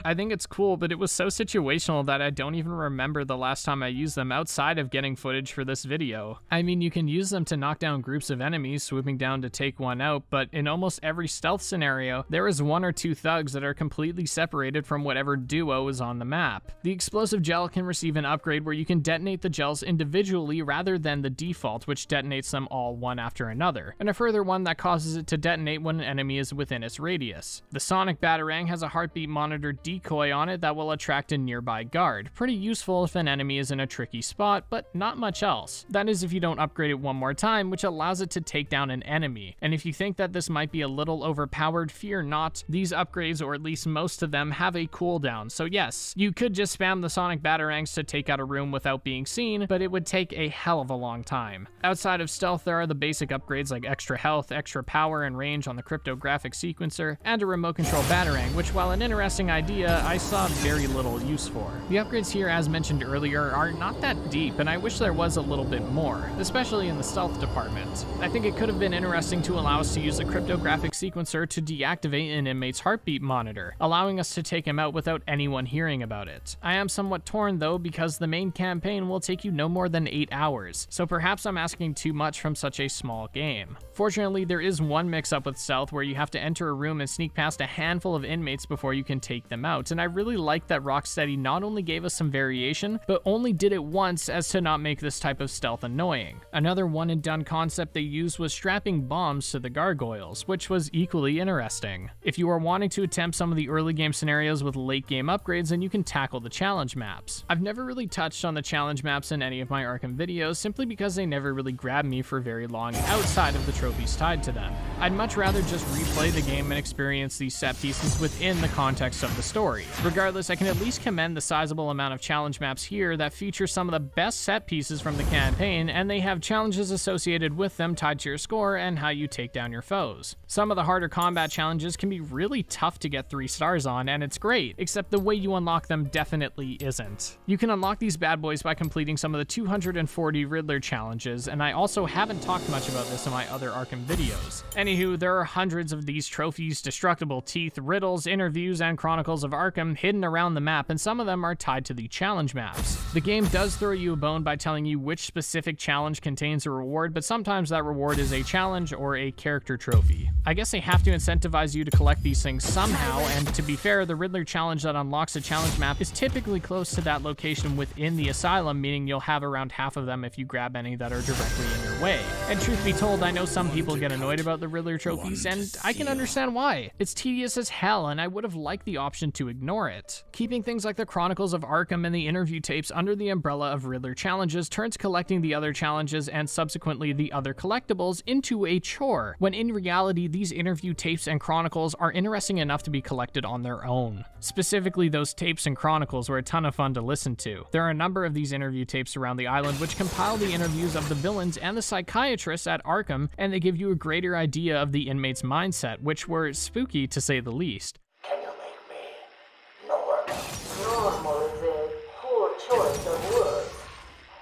I think it's cool, but it was so situational that I don't even remember the last time I used them outside of getting footage for this video. I mean, you can use them to knock down groups of enemies, swooping down to take one out, but in almost every stealth scenario, there is one or two thugs that are completely separated from whatever duo is on the map. The explosive gel can receive an upgrade where you can detonate the gels individually rather than the default, which detonates them all one after another, and a further one that causes it to detonate when an enemy is within its radius. The sonic batarang has a heartbeat monitor decoy on it that will attract a nearby guard. Pretty useful if an enemy is in a tricky spot, but not much else. That is if you don't upgrade it one more time, which allows it to take down an enemy. And if you think that this might be a little overpowered, fear not. These upgrades, or at least most of them, have a cooldown. So yes, you could just spam the sonic batarangs to take out a room without being seen, but it would take a hell of a long time. Outside of stealth, there are the basic upgrades like extra health, extra power and range on the cryptographic sequencer, and a remote control batarang, which, while an interesting idea, I saw very little use for. The upgrades here, as mentioned earlier, are not that deep, and I wish there was a little bit more, especially in the stealth department. I think it could have been interesting to allow us to use a cryptographic sequencer to deactivate an inmate's heartbeat monitor, allowing us to take him out without anyone hearing about it. I am somewhat torn though, because the main campaign will take you no more than 8 hours, so perhaps I'm asking too much from such a small game. Fortunately, there is one mix-up with stealth where you have to enter a room and sneak past a handful of inmates before you can take them out, and I really like that Rocksteady not only gave us some variation, but only did it once as to not make this type of stealth annoying. Another one and done concept they used was strapping bombs to the gargoyles, which was equally interesting. If you are wanting to attempt some of the early game scenarios with late game upgrades, then you can tackle the challenge maps. I've never really touched on the challenge maps in any of my Arkham videos, simply because they never really grabbed me for very long outside of the trophies tied to them. I'd much rather just replay the game and experience these set pieces within the context of the story. Regardless, I can at least commend the sizable amount of challenge maps here that feature some of the best set pieces from the campaign, and they have challenges associated with them tied to your score and how you take down your foes. Some of the harder combat challenges can be really tough to get 3 stars on, and it's great, except the way you unlock them definitely isn't. You can unlock these bad boys by completing some of the 240 Riddler challenges, and I also haven't talked much about this in my other Arkham videos. Anywho, there are hundreds of these trophies, destructible teeth, riddles, interviews, and chronicles of Arkham hidden around the map, and some of them are tied to the challenge maps. The game does throw you a bone by telling you which specific challenge contains a reward, but sometimes that reward is a challenge or a character trophy. I guess they have to incentivize you to collect these things somehow, and to be fair, the Riddler challenge that unlocks a challenge map is typically close to that location within the asylum, meaning you'll have around half of them if you grab any that are directly in your way. And truth be told, I know some people get annoyed about the Riddler trophies, and I can understand why. It's tedious as hell, and I would have liked the option to ignore it. Keeping things like the Chronicles of Arkham and the interview tapes under the umbrella of Riddler challenges turns collecting the other challenges and subsequently the other collectibles into a chore, when in reality these interview tapes and chronicles are interesting enough to be collected on their own. Specifically, those tapes and chronicles were a ton of fun to listen to. There are a number of these interview tapes around the island which compile the interviews of the villains and the psychiatrists at Arkham, and they give you a greater idea of the inmate's mindset, which were spooky to say the least. Can you make me normal? Normal is a poor choice of words.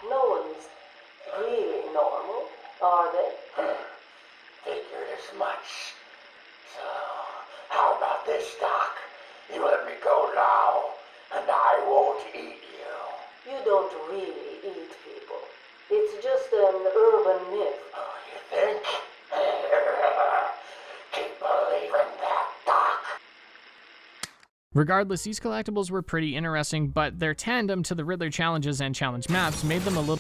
No one's really normal, are they? Figured as much. So, how about this, Doc? You let me go now, and I won't eat you. You don't really eat people. It's just an urban myth. Oh, you think? Keep believing that, Doc. Regardless, these collectibles were pretty interesting, but their tandem to the Riddler challenges and challenge maps made them a little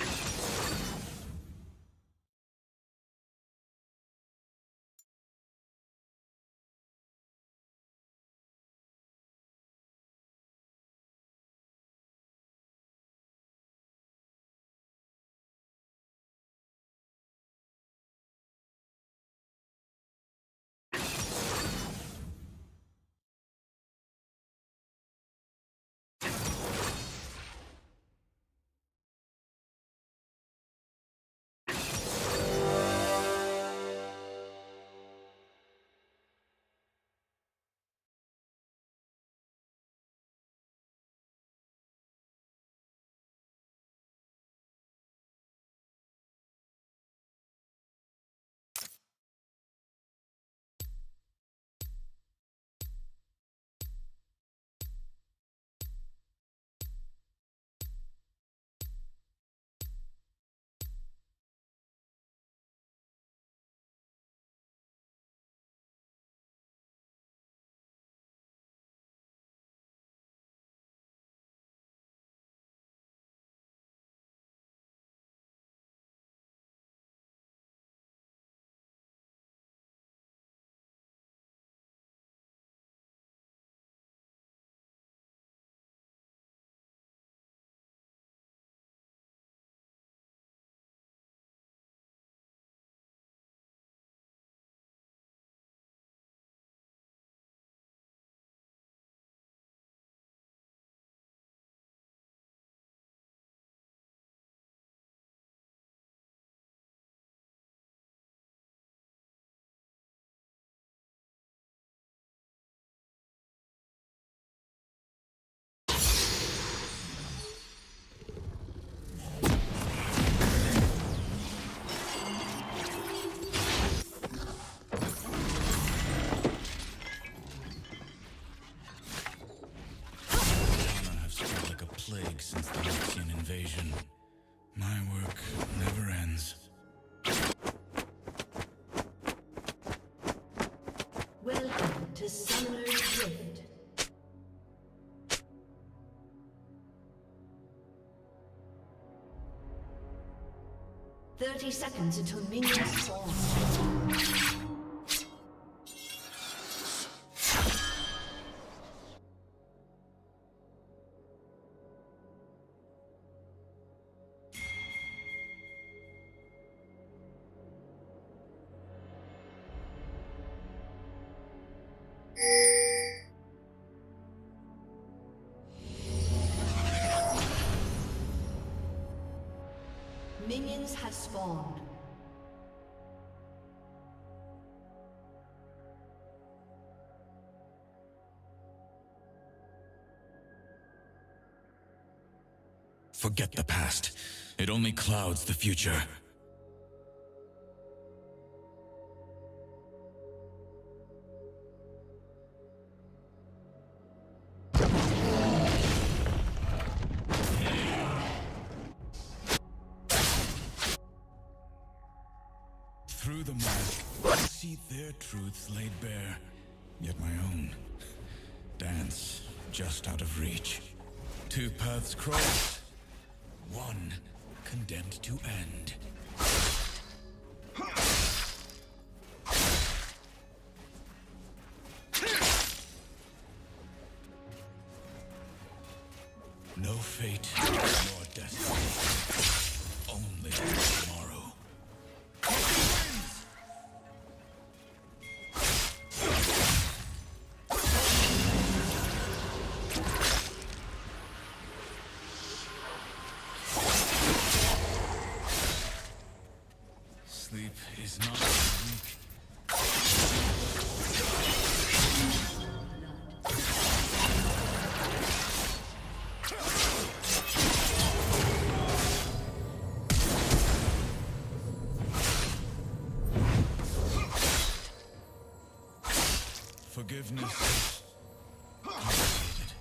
invasion. My work never ends. Welcome to Summoner's Rift. "30 seconds until minions spawn." Minions have spawned. Forget the past. It only clouds the future. Through the mask, I see their truths laid bare, yet my own dance just out of reach. Two paths crossed, one condemned to end. No fate nor destiny, only tomorrow. Sleep is not weak. Forgiveness is complicated.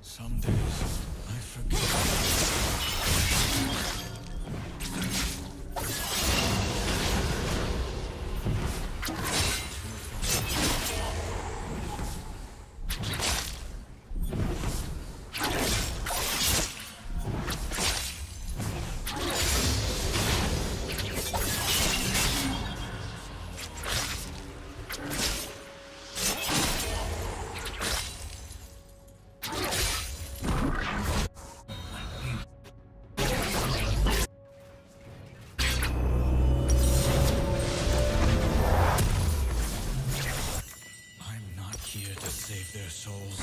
Some days I forget. I'm not here to save their souls.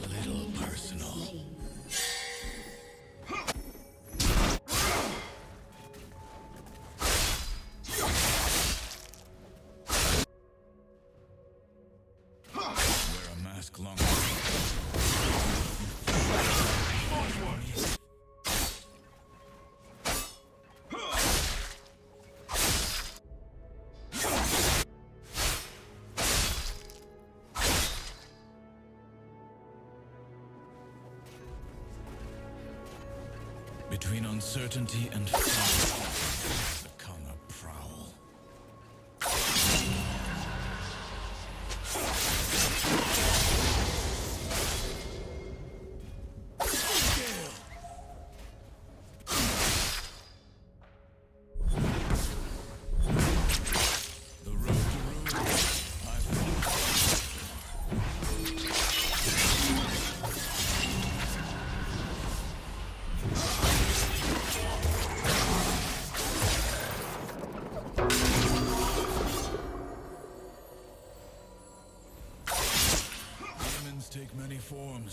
Little personal. Wear a mask longer. Between uncertainty and fear, the Kanga prowl. take many forms.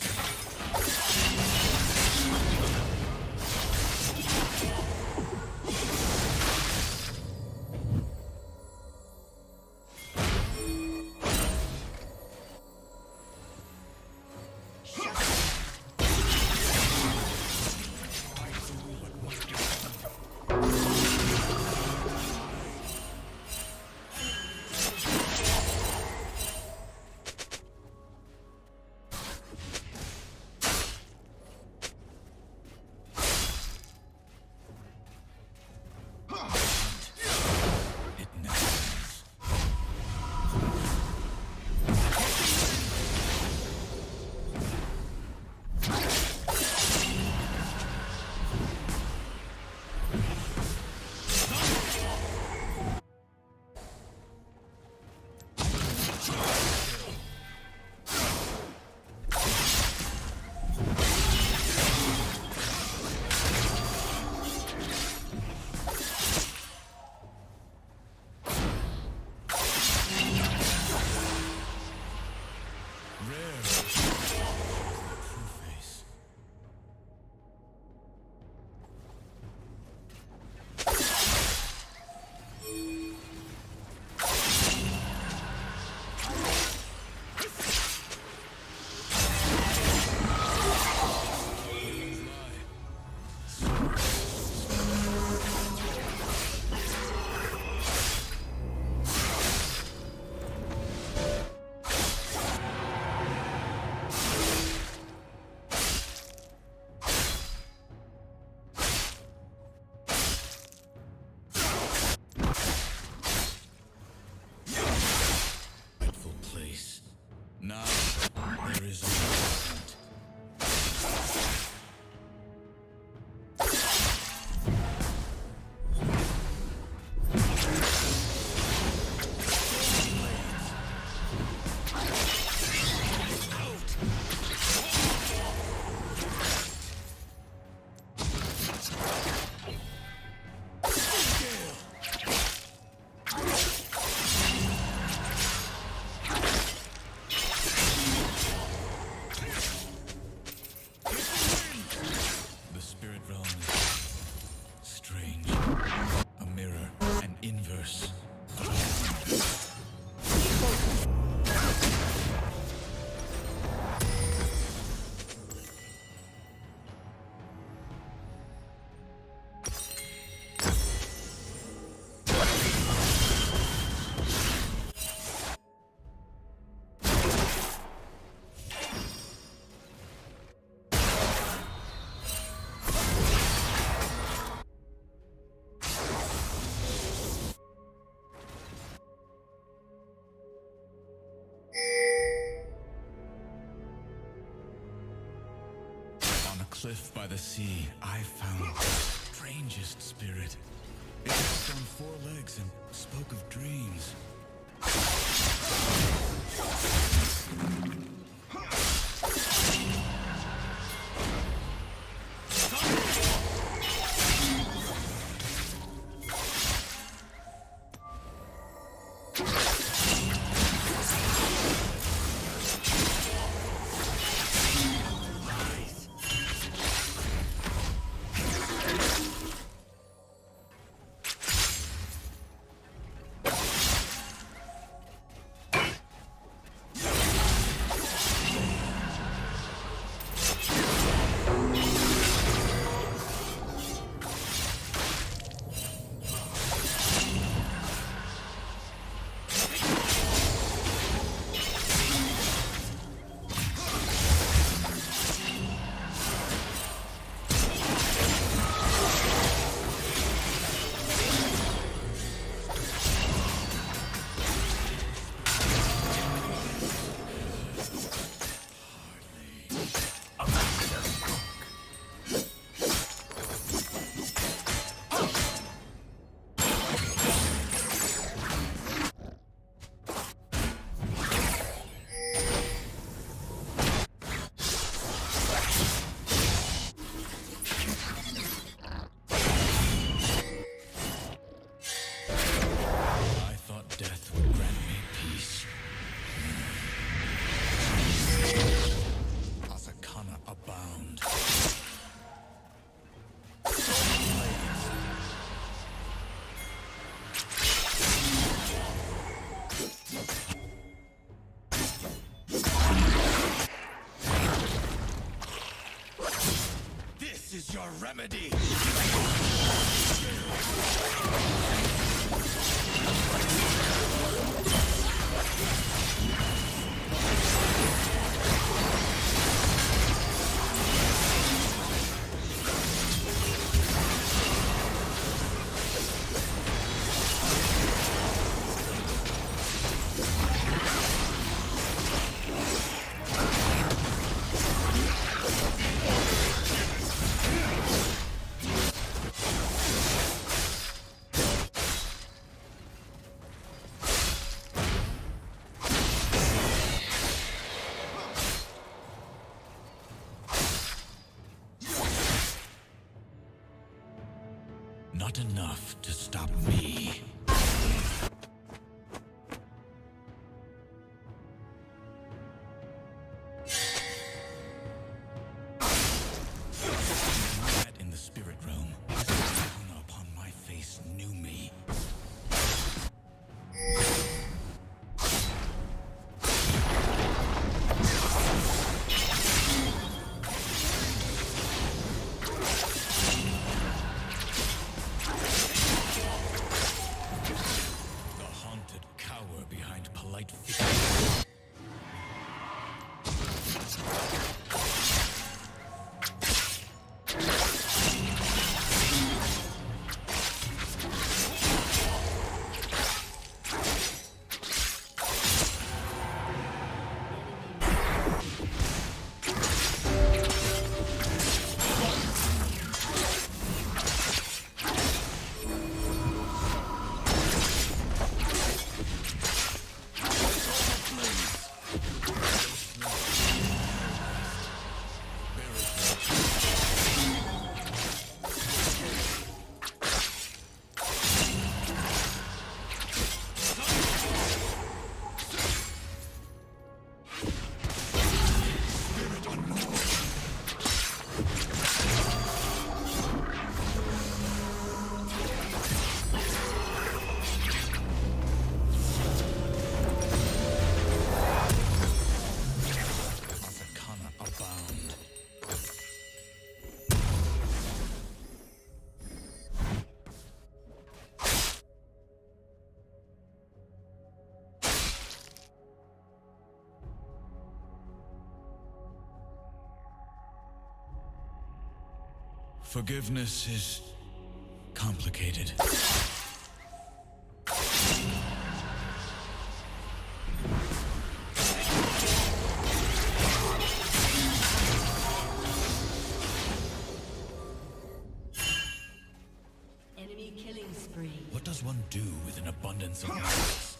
Now, there is no movement. The spirit realm is strange. A mirror, an inverse. On a cliff by the sea, I found the strangest spirit. It walked on 4 legs and spoke of dreams. remedy. Not enough to stop me. In the spirit realm, this persona upon my face knew me. Forgiveness is complicated. Enemy killing spree. What does one do with an abundance of malice?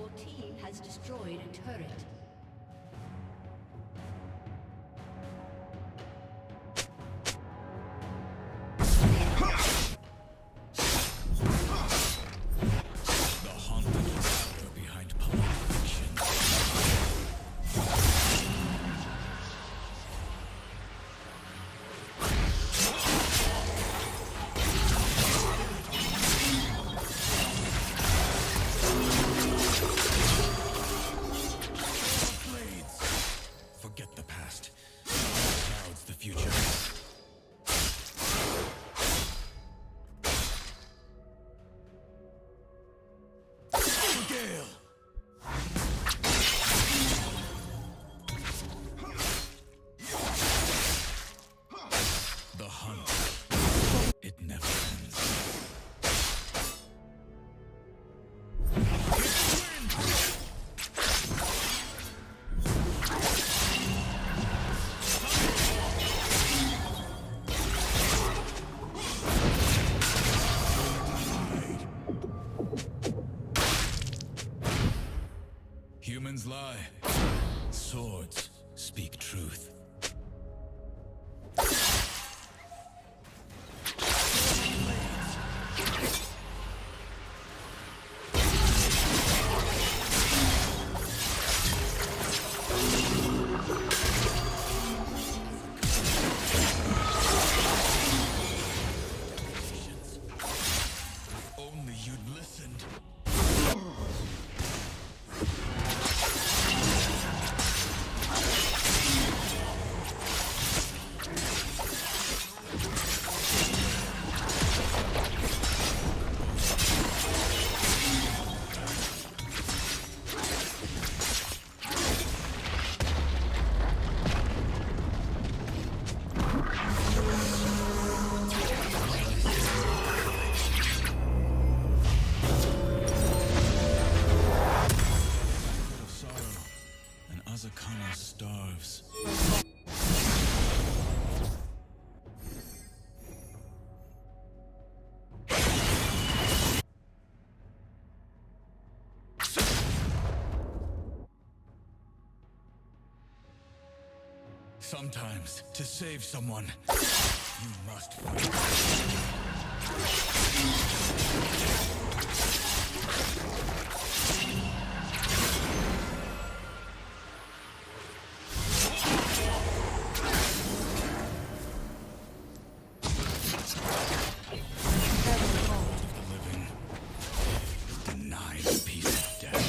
Your team has destroyed a turret. The haunted power behind Pulp Fiction. Blades. Forget the past. Clouds the future. Gale. The hunt. It never ends. Humans lie. Swords speak truth. If only you'd listened. Of sorrow, and Azakana starves. Sometimes, to save someone, you must fight. Living, denied a piece of death.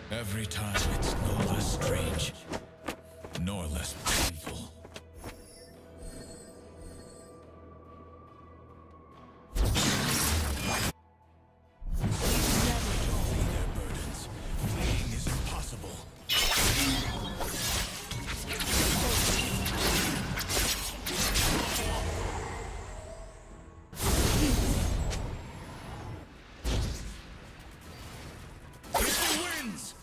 Every time it's no less strange, nor less painful. Their burdens. Fleeing is impossible. History wins!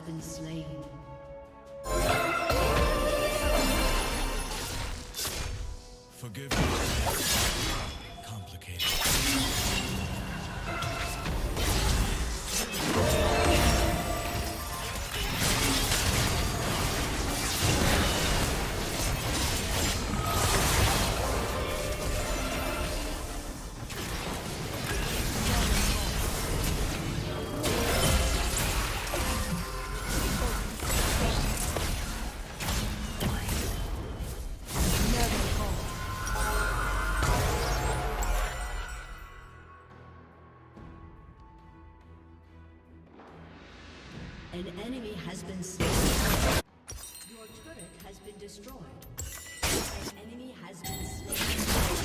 Been slain. Forgiveness. Complicated. An enemy has been slain. Your turret has been destroyed. An enemy has been slain.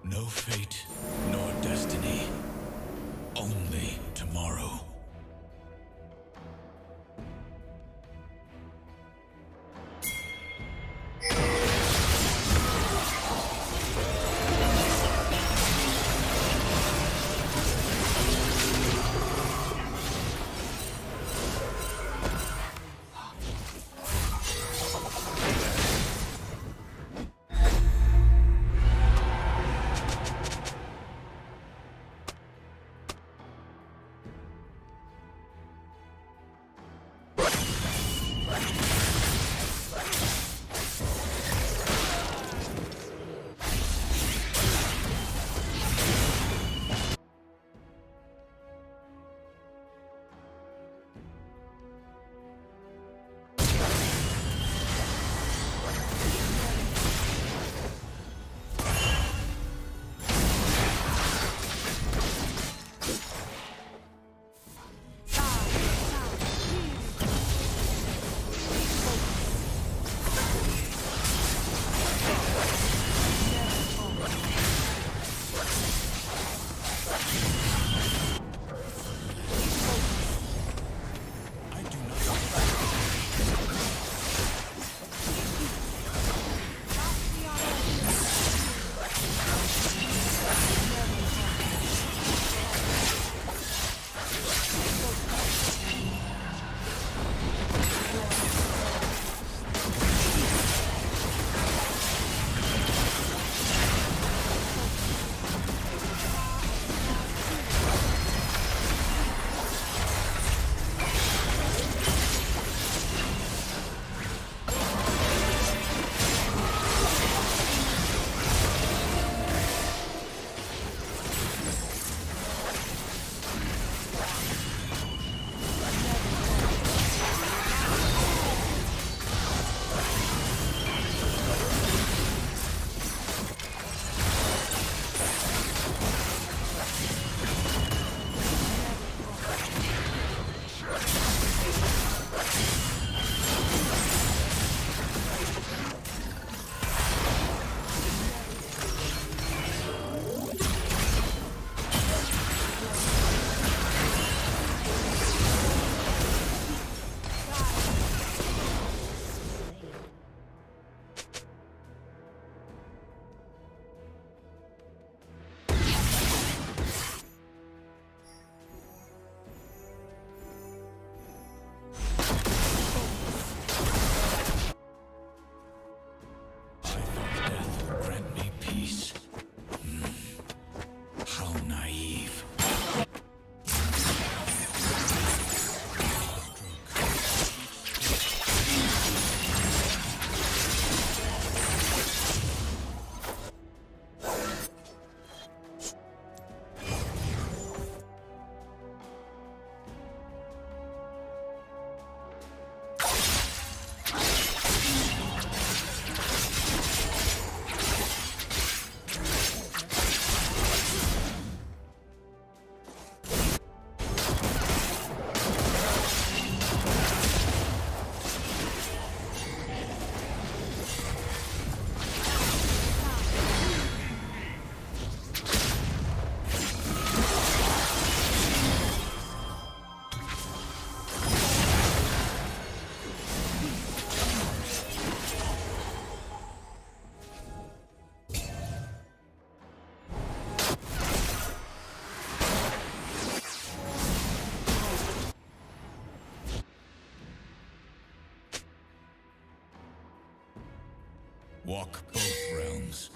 No fate, nor destiny. Only tomorrow. Walk both realms.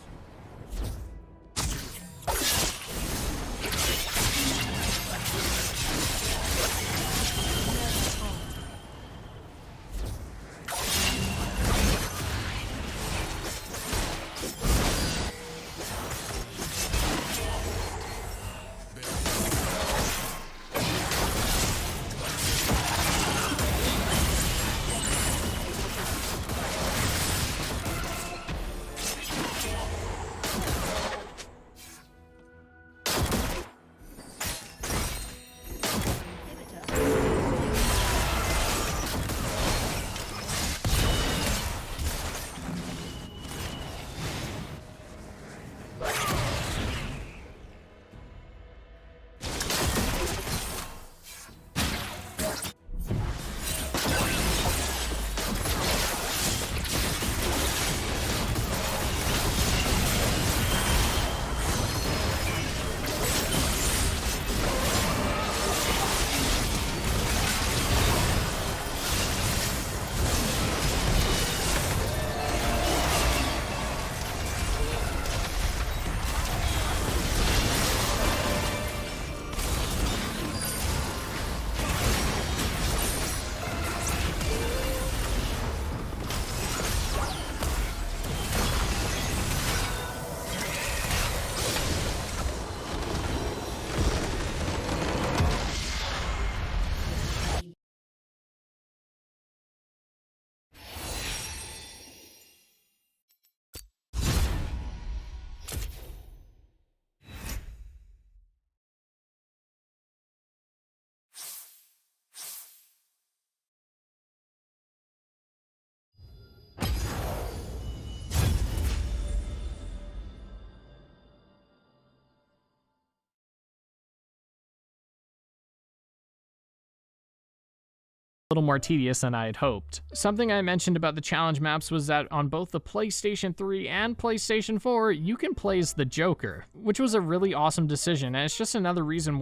little more tedious than I had hoped. Something I mentioned about the challenge maps was that on both the PlayStation 3 and PlayStation 4, you can play as the Joker, which was a really awesome decision, and it's just another reason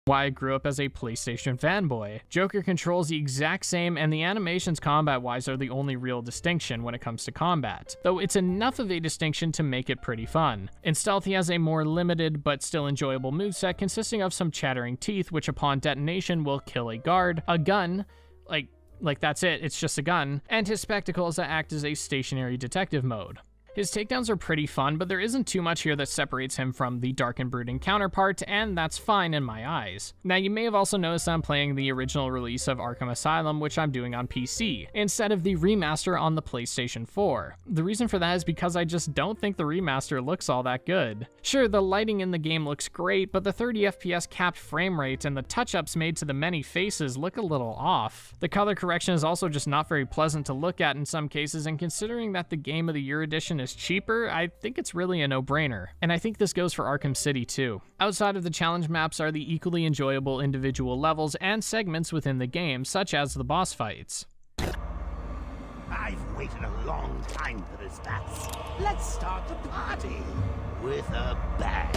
why I grew up as a PlayStation fanboy. Joker controls the exact same, and the animations combat-wise are the only real distinction when it comes to combat, though it's enough of a distinction to make it pretty fun. In stealth, he has a more limited but still enjoyable moveset consisting of some chattering teeth, which upon detonation will kill a guard, a gun, like that's it's just a gun, and his spectacles that act as a stationary detective mode. His takedowns are pretty fun, but there isn't too much here that separates him from the dark and brooding counterpart, and that's fine in my eyes. Now, you may have also noticed I'm playing the original release of Arkham Asylum, which I'm doing on PC, instead of the remaster on the PlayStation 4. The reason for that is because I just don't think the remaster looks all that good. Sure, the lighting in the game looks great, but the 30 FPS capped frame rate and the touch-ups made to the many faces look a little off. The color correction is also just not very pleasant to look at in some cases, and considering that the Game of the Year edition is cheaper, I think it's really a no-brainer. And I think this goes for Arkham City too. Outside of the challenge maps are the equally enjoyable individual levels and segments within the game, such as the boss fights. I've waited a long time for this, Bats. Let's start the party with a bang.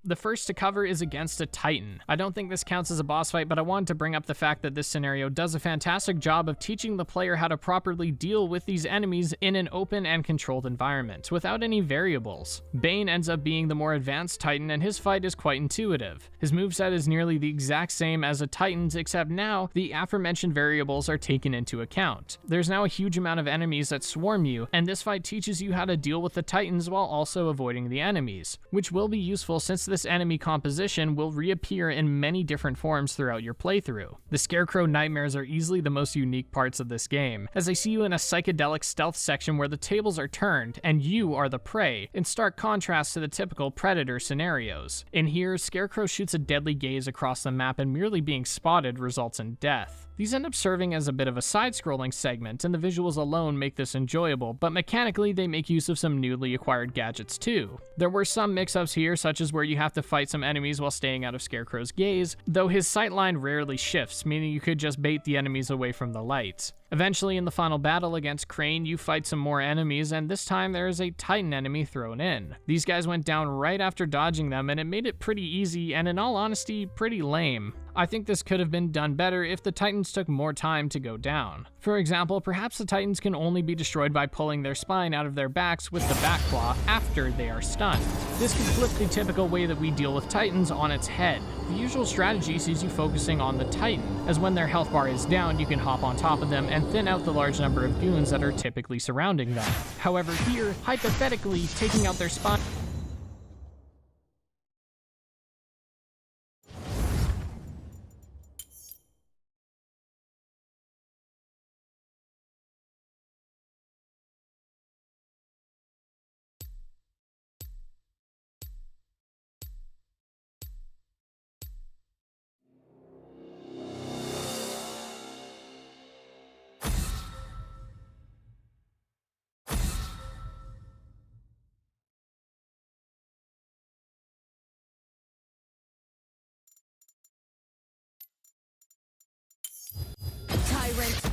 The first to cover is against a Titan. I don't think this counts as a boss fight, but I wanted to bring up the fact that this scenario does a fantastic job of teaching the player how to properly deal with these enemies in an open and controlled environment, without any variables. Bane ends up being the more advanced Titan, and his fight is quite intuitive. His moveset is nearly the exact same as a Titan's, except now the aforementioned variables are taken into account. There's now a huge amount of enemies that swarm you, and this fight teaches you how to deal with the Titans while also avoiding the enemies, which will be useful since this enemy composition will reappear in many different forms throughout your playthrough. The Scarecrow nightmares are easily the most unique parts of this game, as I see you in a psychedelic stealth section where the tables are turned and you are the prey, in stark contrast to the typical Predator scenarios. In here, Scarecrow shoots a deadly gaze across the map, and merely being spotted results in death. These end up serving as a bit of a side-scrolling segment, and the visuals alone make this enjoyable, but mechanically they make use of some newly acquired gadgets too. There were some mix-ups here, such as where you have to fight some enemies while staying out of Scarecrow's gaze, though his sightline rarely shifts, meaning you could just bait the enemies away from the lights. Eventually, in the final battle against Crane, you fight some more enemies, and this time there is a Titan enemy thrown in. These guys went down right after dodging them, and it made it pretty easy, and in all honesty, pretty lame. I think this could have been done better if the Titans took more time to go down. For example, perhaps the Titans can only be destroyed by pulling their spine out of their backs with the back claw after they are stunned. This can flip the typical way that we deal with Titans on its head. The usual strategy sees you focusing on the Titan, as when their health bar is down, you can hop on top of them and thin out the large number of goons that are typically surrounding them. However, here, hypothetically, taking out their spine Tyrant.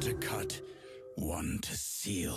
to cut, one to seal.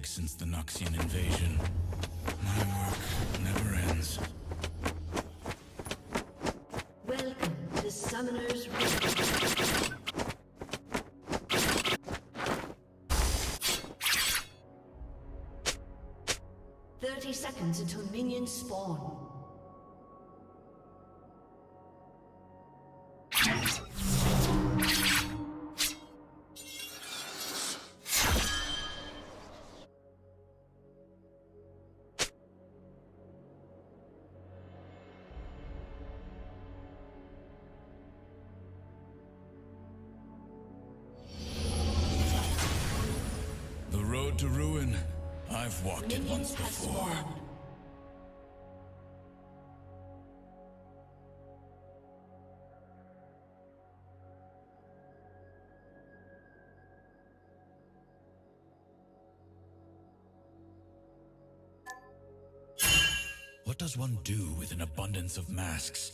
Since the Noxian invasion. My work never ends. Welcome to Summoner's Rift. 30 seconds until minions spawn. To ruin. I've walked it once before. What does one do with an abundance of masks?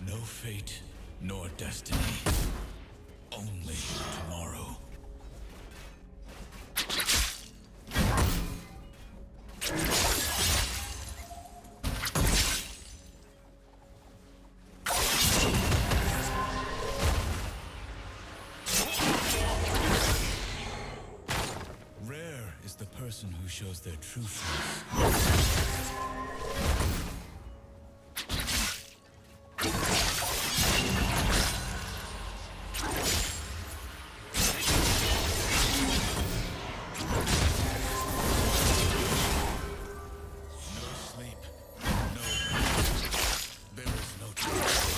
No fate, nor destiny. Only tomorrow. person who shows their true face. No sleep, no rest. There is no truth.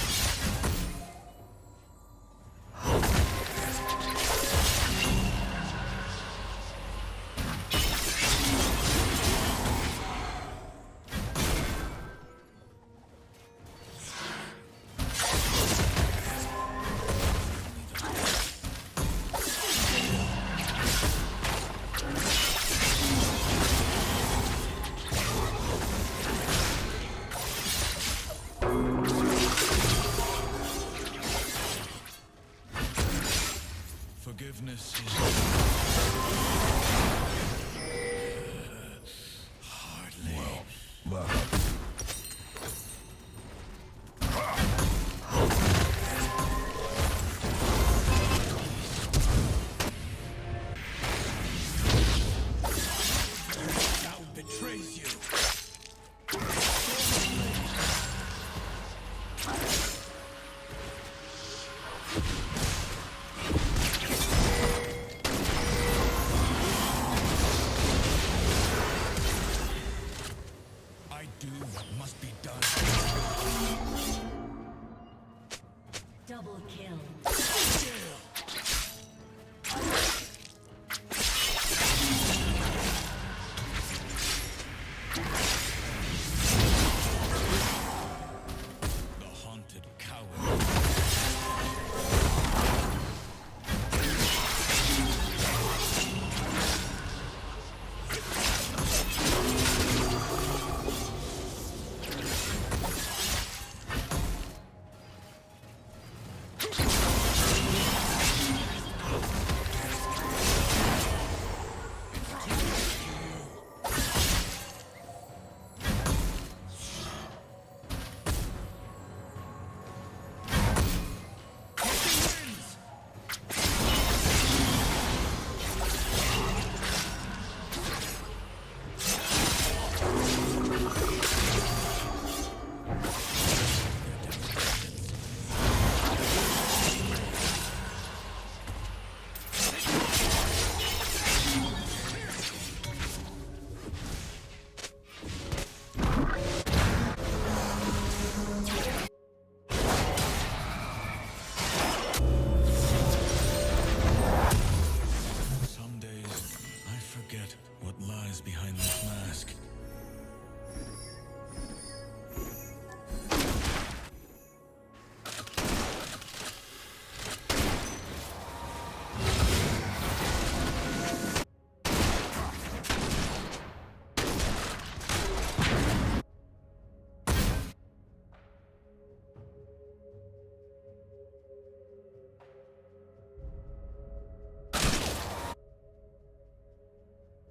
Forgiveness is hardly. Now betrays you. I do what must be done. Double kill. The haunted coward. Some days I forget what lies behind this mask.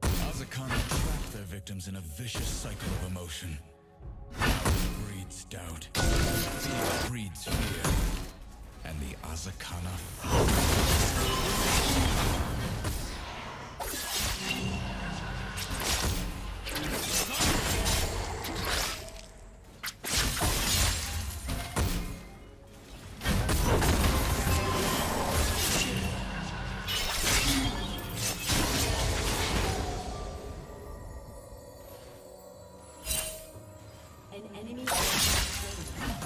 Azakana trap their victims in a vicious cycle of emotion. Doubt breeds doubt. Fear breeds fear. And the Azakana An enemy has been slain.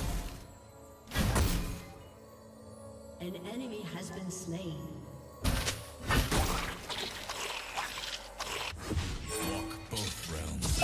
An enemy has been slain. walk both realms.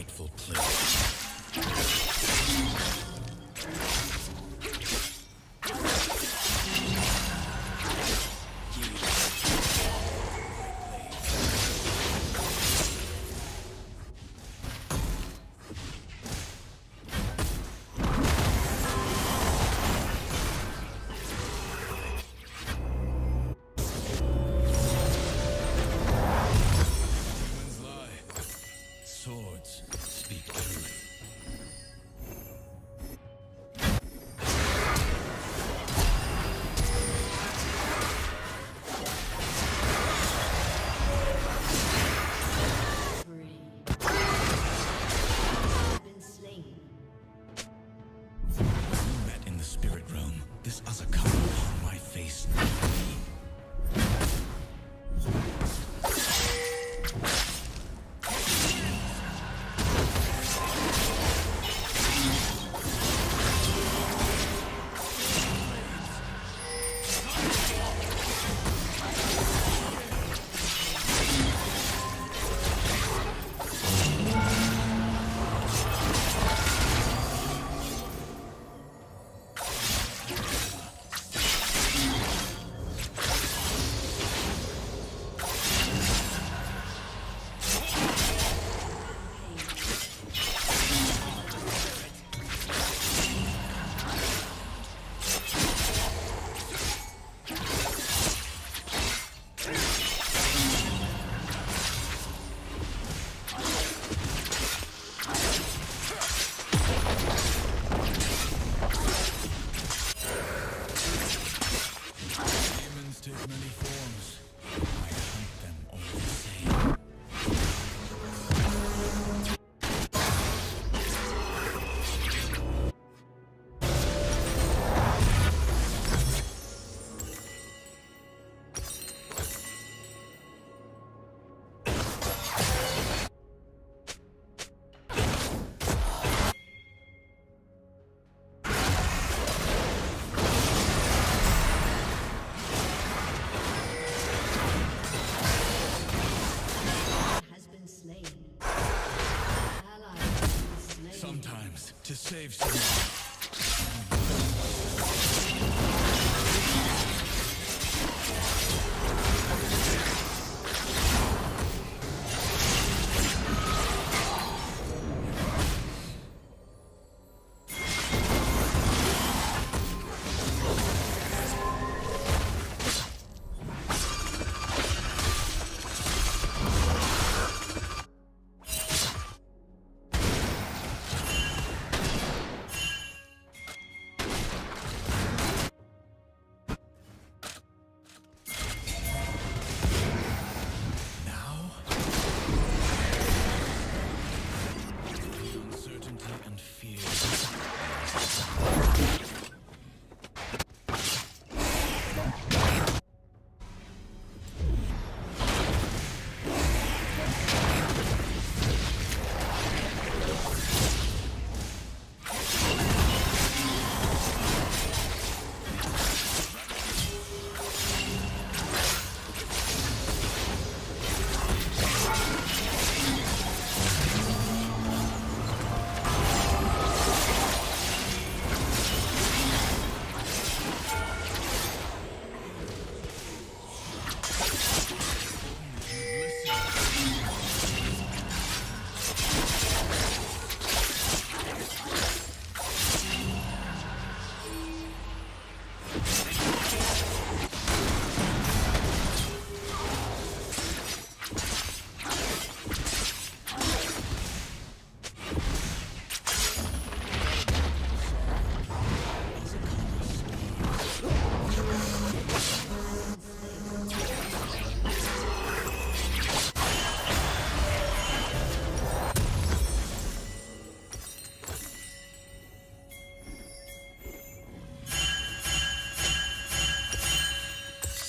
rightful place. Humans lie. Swords speak truth. Been slain. We met in the spirit realm. This other come upon my face. Demons take many forms. I hunt them all the same. Has been slain. Ally has been slain. Sometimes, to save someone. Now? Uncertainty and fear.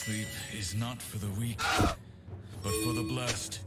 Sleep is not for the weak, but for the blessed.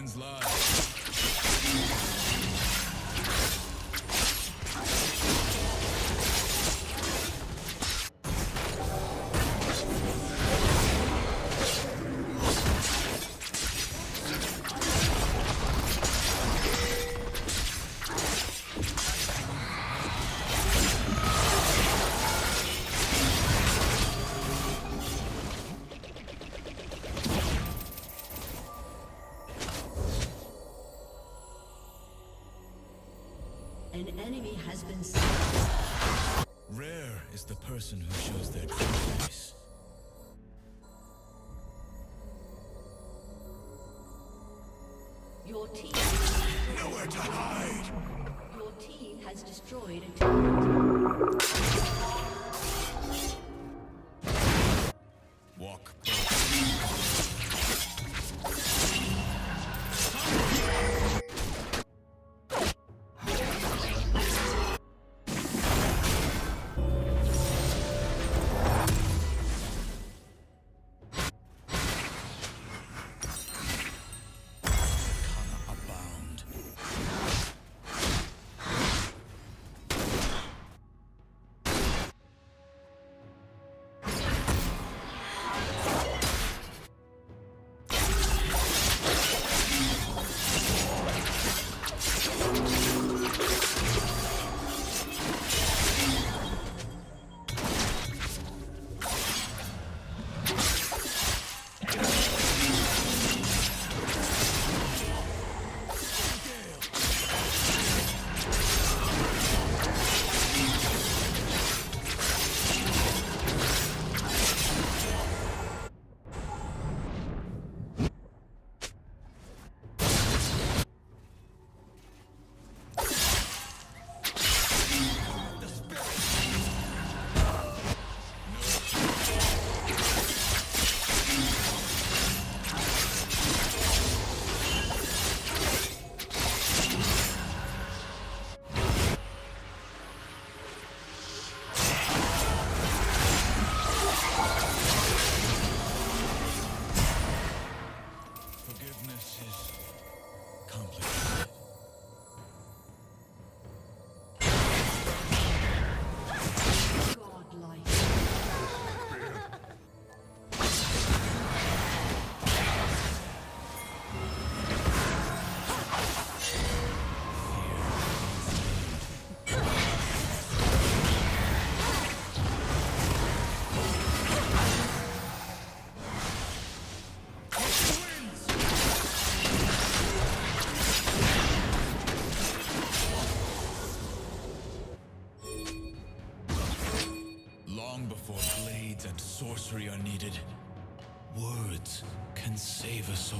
demons lie. An enemy has been slain. Rare is the person who shows their true face. Your team. Nowhere to hide! Your team has destroyed a turret. Walk. Abound. Forgiveness is complicated. Godlike. Long before blades and sorcery are needed, words can save a soul.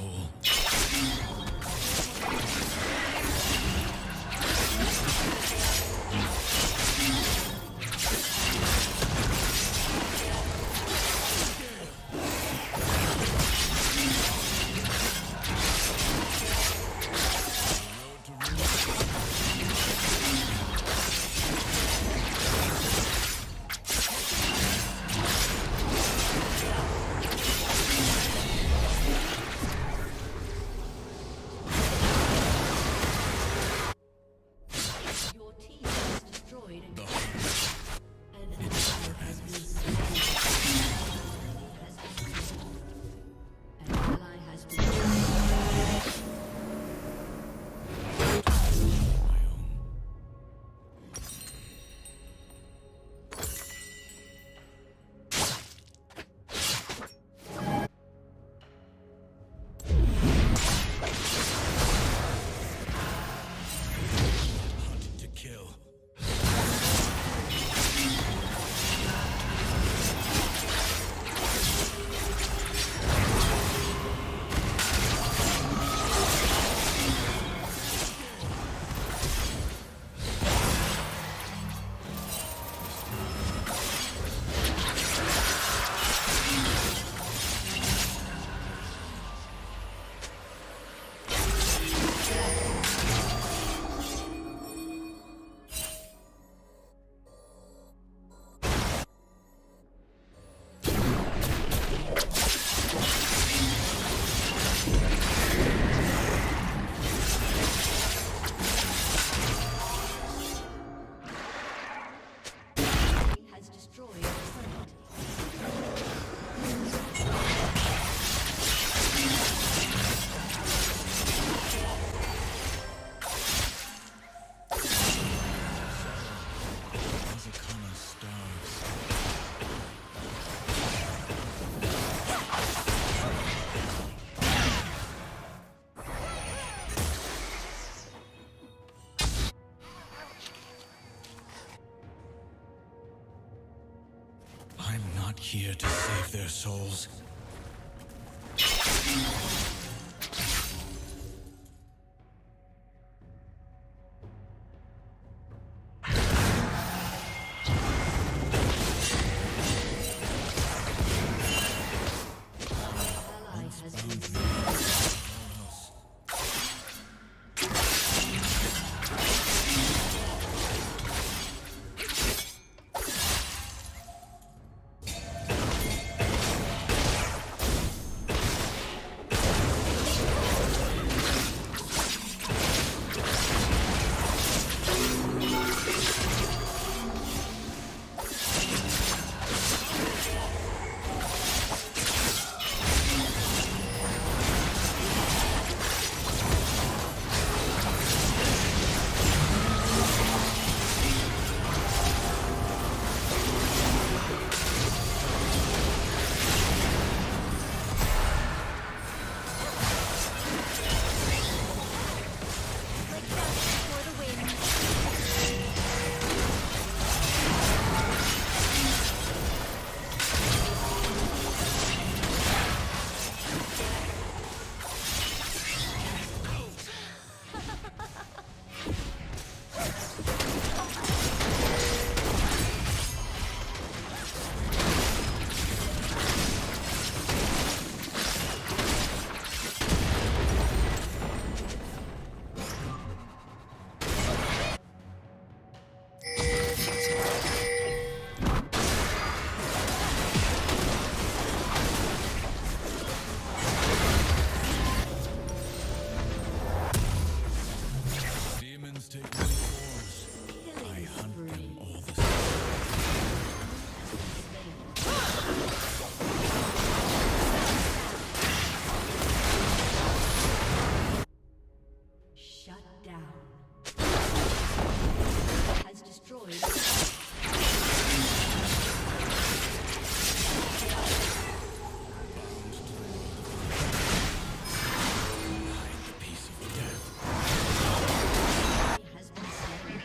Your team has destroyed here to save their souls. Ally has been slain. Demons take many forms. I hunt them all the Shut down. Has destroyed. piece of death. Has been slain.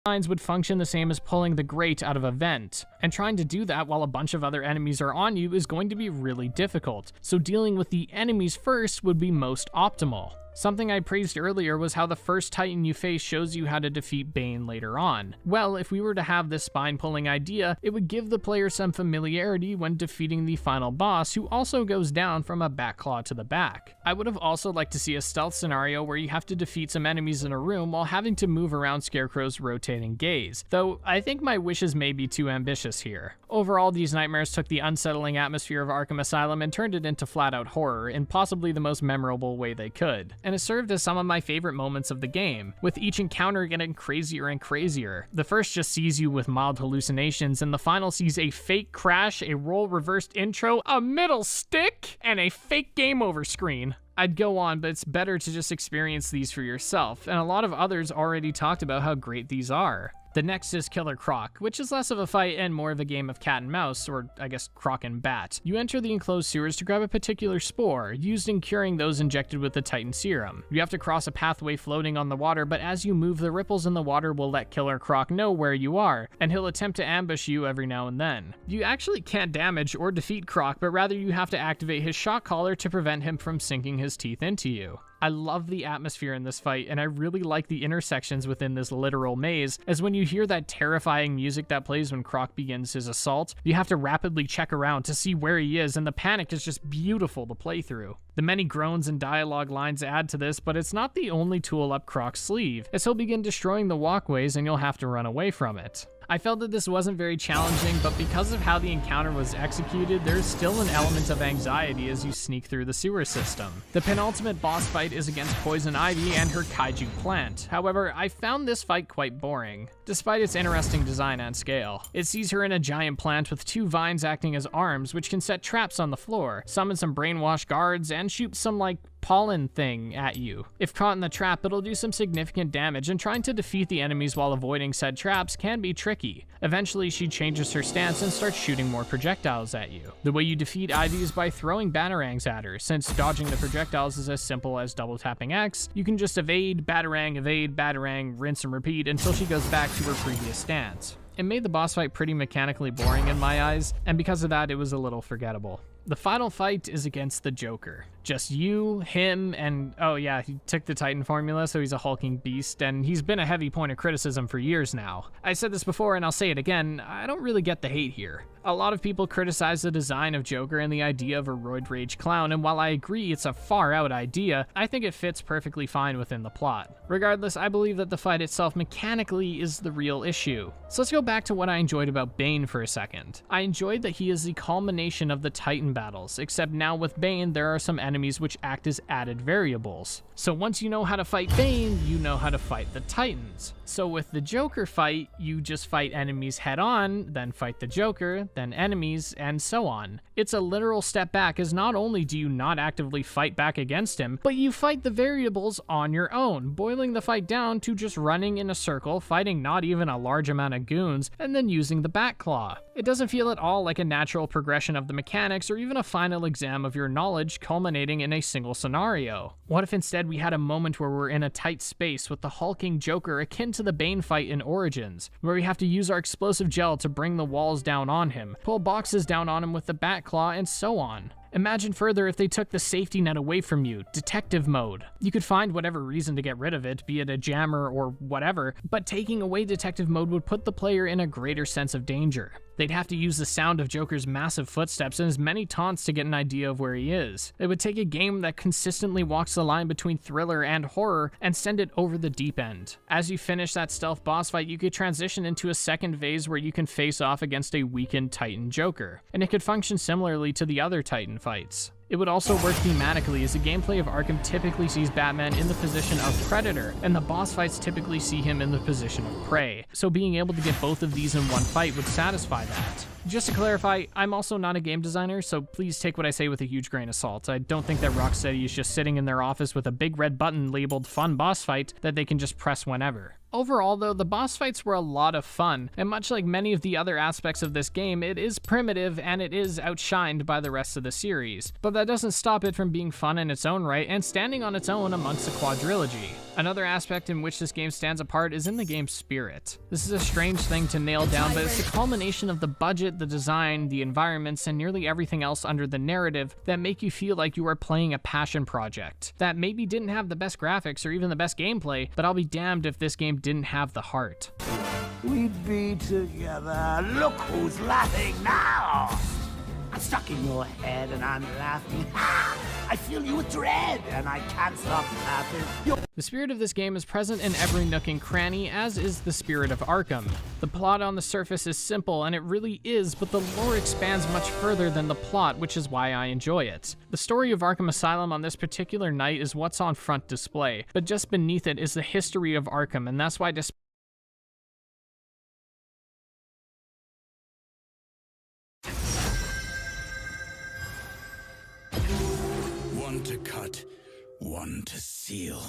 Lines would function the same as pulling the grate out of a vent, and trying to do that while a bunch of other enemies are on you is going to be really difficult, so dealing with the enemies first would be most optimal. Something I praised earlier was how the first Titan you face shows you how to defeat Bane later on. Well, if we were to have this spine-pulling idea, it would give the player some familiarity when defeating the final boss, who also goes down from a back claw to the back. I would have also liked to see a stealth scenario where you have to defeat some enemies in a room while having to move around Scarecrow's rotating gaze, though I think my wishes may be too ambitious here. Overall, these nightmares took the unsettling atmosphere of Arkham Asylum and turned it into flat-out horror in possibly the most memorable way they could, and it served as some of my favorite moments of the game, with each encounter getting crazier and crazier. The first just sees you with mild hallucinations, and the final sees a fake crash, a roll reversed intro, a middle stick, and a fake game over screen. I'd go on, but it's better to just experience these for yourself, and a lot of others already talked about how great these are. The next is Killer Croc, which is less of a fight and more of a game of cat and mouse, or I guess croc and bat. You enter the enclosed sewers to grab a particular spore, used in curing those injected with the Titan Serum. You have to cross a pathway floating on the water, but as you move, the ripples in the water will let Killer Croc know where you are, and he'll attempt to ambush you every now and then. You actually can't damage or defeat Croc, but rather you have to activate his shock collar to prevent him from sinking his teeth into you. I love the atmosphere in this fight, and I really like the intersections within this literal maze, as when you hear that terrifying music that plays when Croc begins his assault, you have to rapidly check around to see where he is, and the panic is just beautiful to play through. The many groans and dialogue lines add to this, but it's not the only tool up Croc's sleeve, as he'll begin destroying the walkways and you'll have to run away from it. I felt that this wasn't very challenging, but because of how the encounter was executed, there's still an element of anxiety as you sneak through the sewer system. The penultimate boss fight is against Poison Ivy and her kaiju plant. However, I found this fight quite boring, despite its interesting design and scale. It sees her in a giant plant with 2 vines acting as arms, which can set traps on the floor, summon some brainwash guards, and shoot some, pollen thing at you. If caught in the trap, it'll do some significant damage, and trying to defeat the enemies while avoiding said traps can be tricky. Eventually, she changes her stance and starts shooting more projectiles at you. The way you defeat Ivy is by throwing batarangs at her. Since dodging the projectiles is as simple as double tapping X, you can just evade, batarang, rinse and repeat until she goes back to her previous stance. It made the boss fight pretty mechanically boring in my eyes, and because of that, it was a little forgettable. The final fight is against the Joker. Just you, him, and oh yeah, he took the Titan formula, so he's a hulking beast, and he's been a heavy point of criticism for years now. I said this before and I'll say it again, I don't really get the hate here. A lot of people criticize the design of Joker and the idea of a roid rage clown, and while I agree it's a far out idea, I think it fits perfectly fine within the plot. Regardless, I believe that the fight itself mechanically is the real issue. So let's go back to what I enjoyed about Bane for a second. I enjoyed that he is the culmination of the Titan battles, except now with Bane there are some enemies which act as added variables. So once you know how to fight Bane, you know how to fight the Titans. So with the Joker fight, you just fight enemies head on, then fight the Joker, then enemies, and so on. It's a literal step back, as not only do you not actively fight back against him, but you fight the variables on your own, boiling the fight down to just running in a circle, fighting not even a large amount of goons, and then using the Bat Claw. It doesn't feel at all like a natural progression of the mechanics or even a final exam of your knowledge culminating in a single scenario. What if instead we had a moment where we're in a tight space with the hulking Joker akin to the Bane fight in Origins, where we have to use our explosive gel to bring the walls down on him, pull boxes down on him with the Bat Claw, and so on. Imagine further if they took the safety net away from you, detective mode. You could find whatever reason to get rid of it, be it a jammer or whatever, but taking away detective mode would put the player in a greater sense of danger. They'd have to use the sound of Joker's massive footsteps and as many taunts to get an idea of where he is. It would take a game that consistently walks the line between thriller and horror and send it over the deep end. As you finish that stealth boss fight, you could transition into a second phase where you can face off against a weakened Titan Joker, and it could function similarly to the other Titan fights. It would also work thematically, as the gameplay of Arkham typically sees Batman in the position of Predator, and the boss fights typically see him in the position of Prey, so being able to get both of these in one fight would satisfy that. Just to clarify, I'm also not a game designer, so please take what I say with a huge grain of salt. I don't think that Rocksteady is just sitting in their office with a big red button labeled Fun Boss Fight that they can just press whenever. Overall, though, the boss fights were a lot of fun, and much like many of the other aspects of this game, it is primitive and it is outshined by the rest of the series. But that doesn't stop it from being fun in its own right and standing on its own amongst the quadrilogy. Another aspect in which this game stands apart is in the game's spirit. This is a strange thing to nail down, but it's the culmination of the budget, the design, the environments, and nearly everything else under the narrative that make you feel like you are playing a passion project. That maybe didn't have the best graphics or even the best gameplay, but I'll be damned if this game didn't have the heart. We'd be together. Look who's laughing now. I'm stuck in your head and I'm laughing. I feel you with dread and I can't stop laughing. The spirit of this game is present in every nook and cranny, as is the spirit of Arkham. The plot on the surface is simple, and it really is, but the lore expands much further than the plot, which is why I enjoy it. The story of Arkham Asylum on this particular night is what's on front display, but just beneath it is the history of Arkham, and that's why One to cut, one to seal.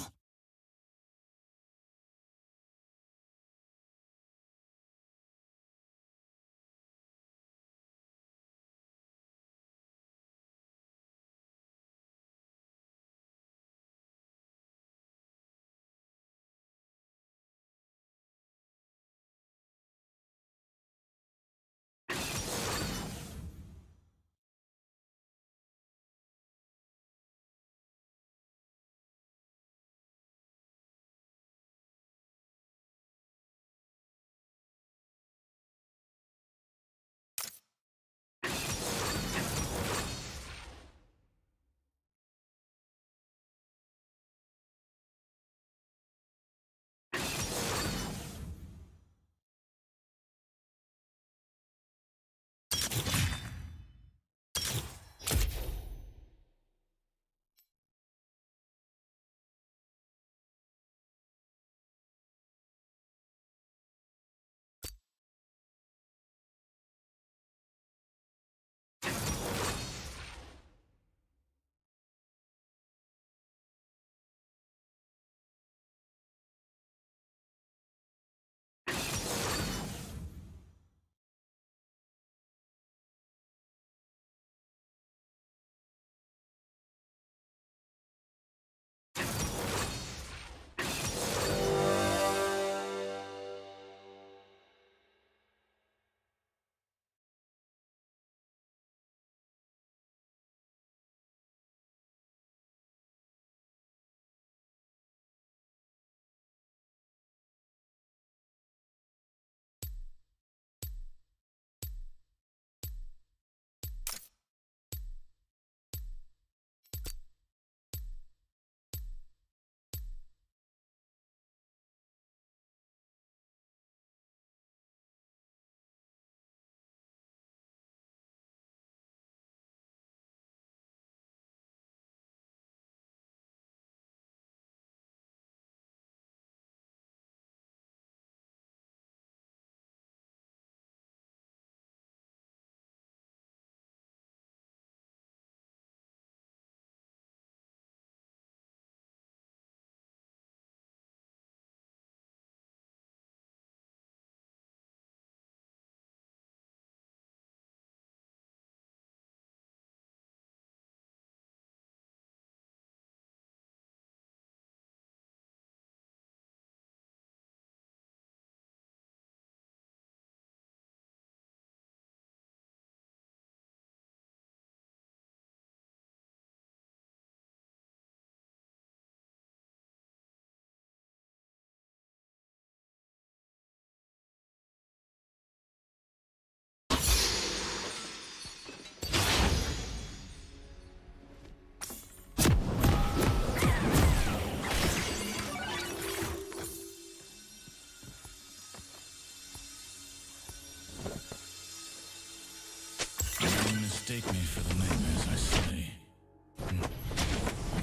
They mistake me for the nightmares I slay.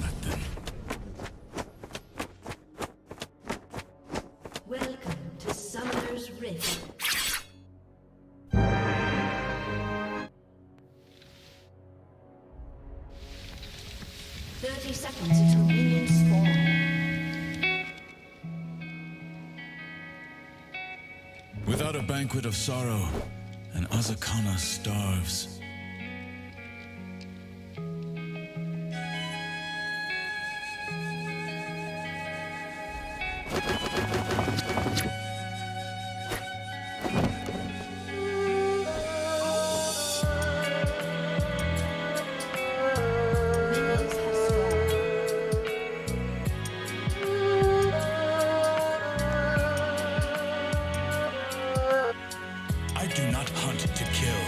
Let them. Welcome to Summoner's Rift. Seconds until minions spawn. Without a banquet of sorrow, an Azakana starves. I do not hunt to kill.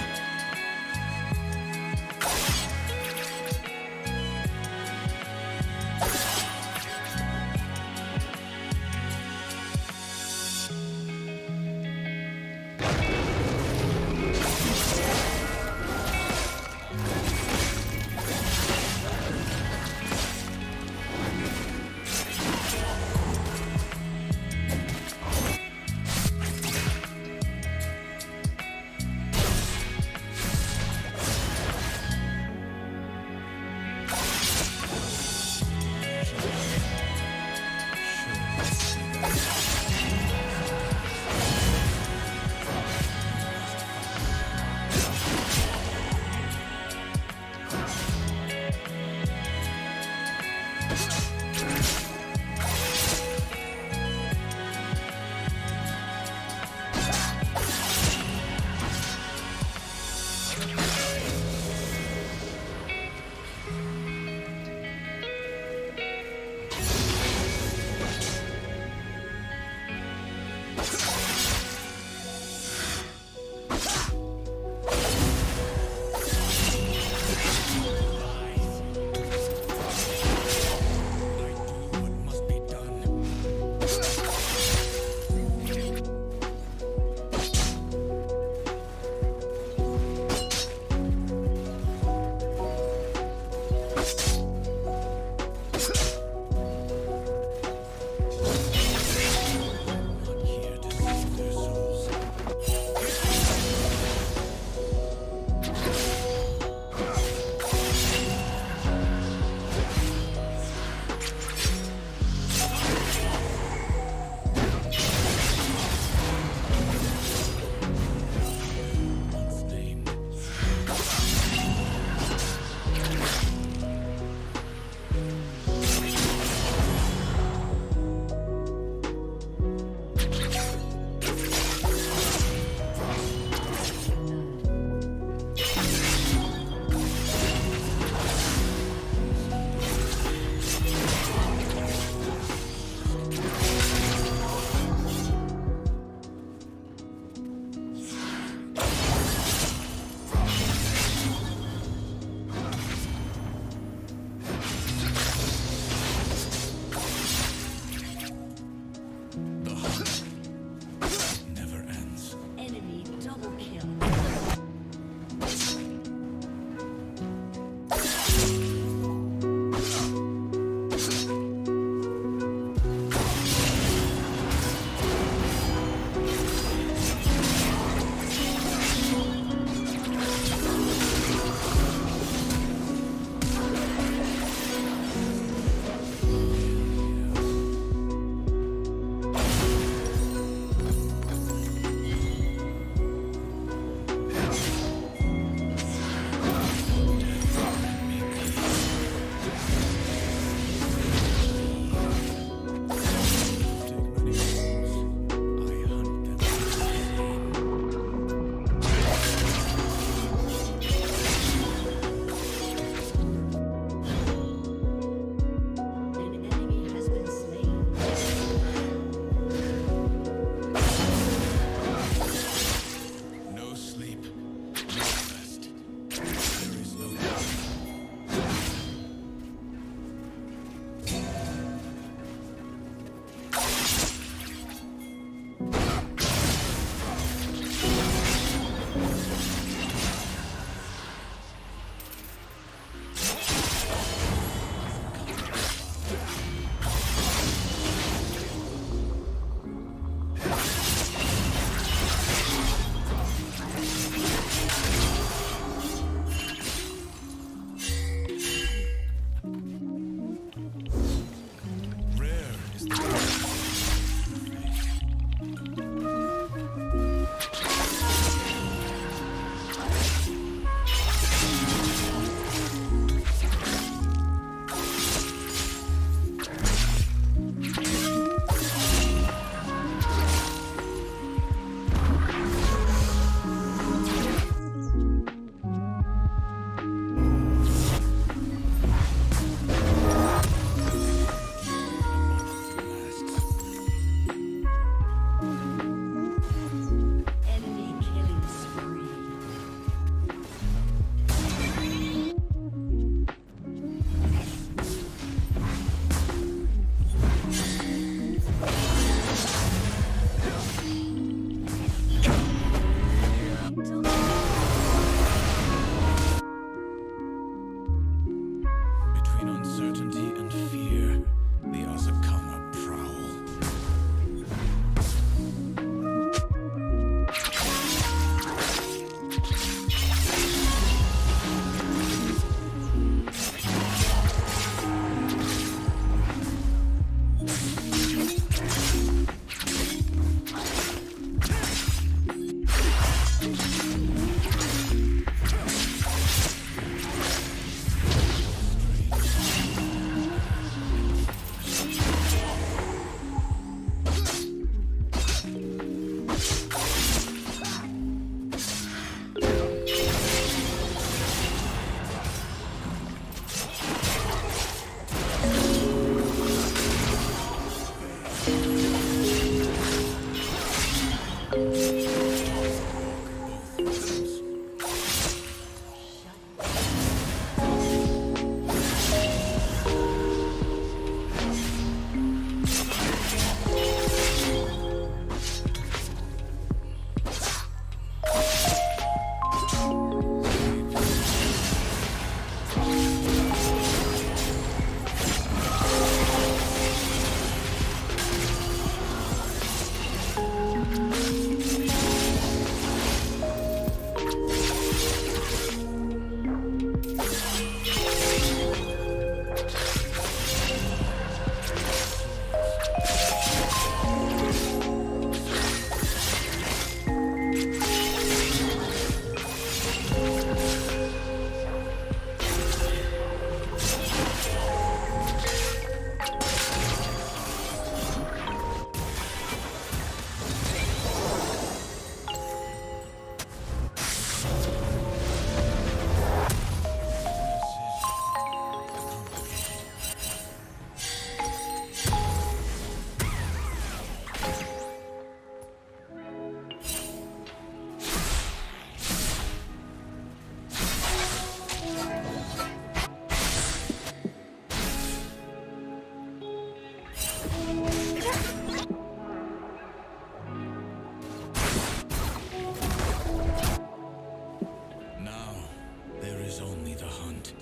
is only the hunt.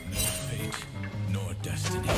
No fate, nor destiny.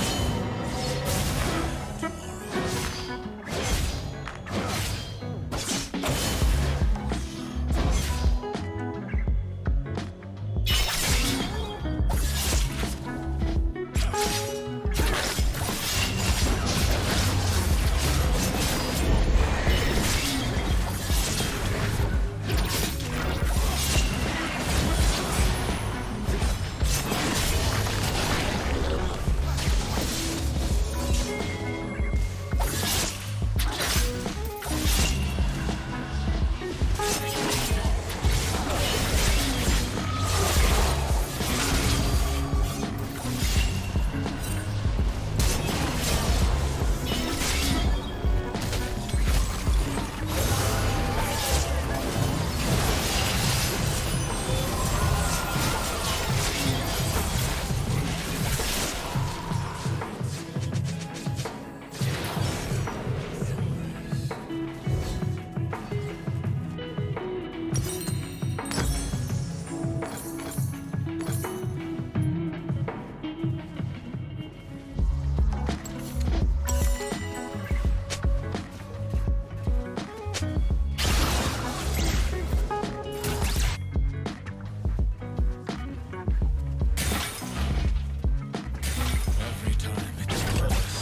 Every time it kills, it's painful.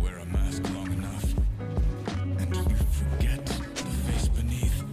Wear a mask long enough, and you forget the face beneath.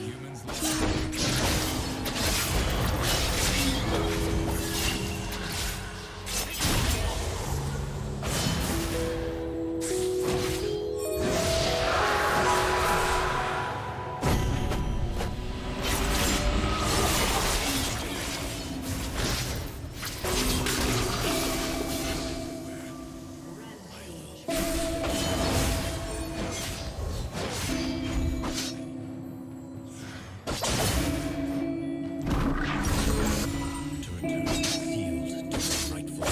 Humans to return the field to its rightful.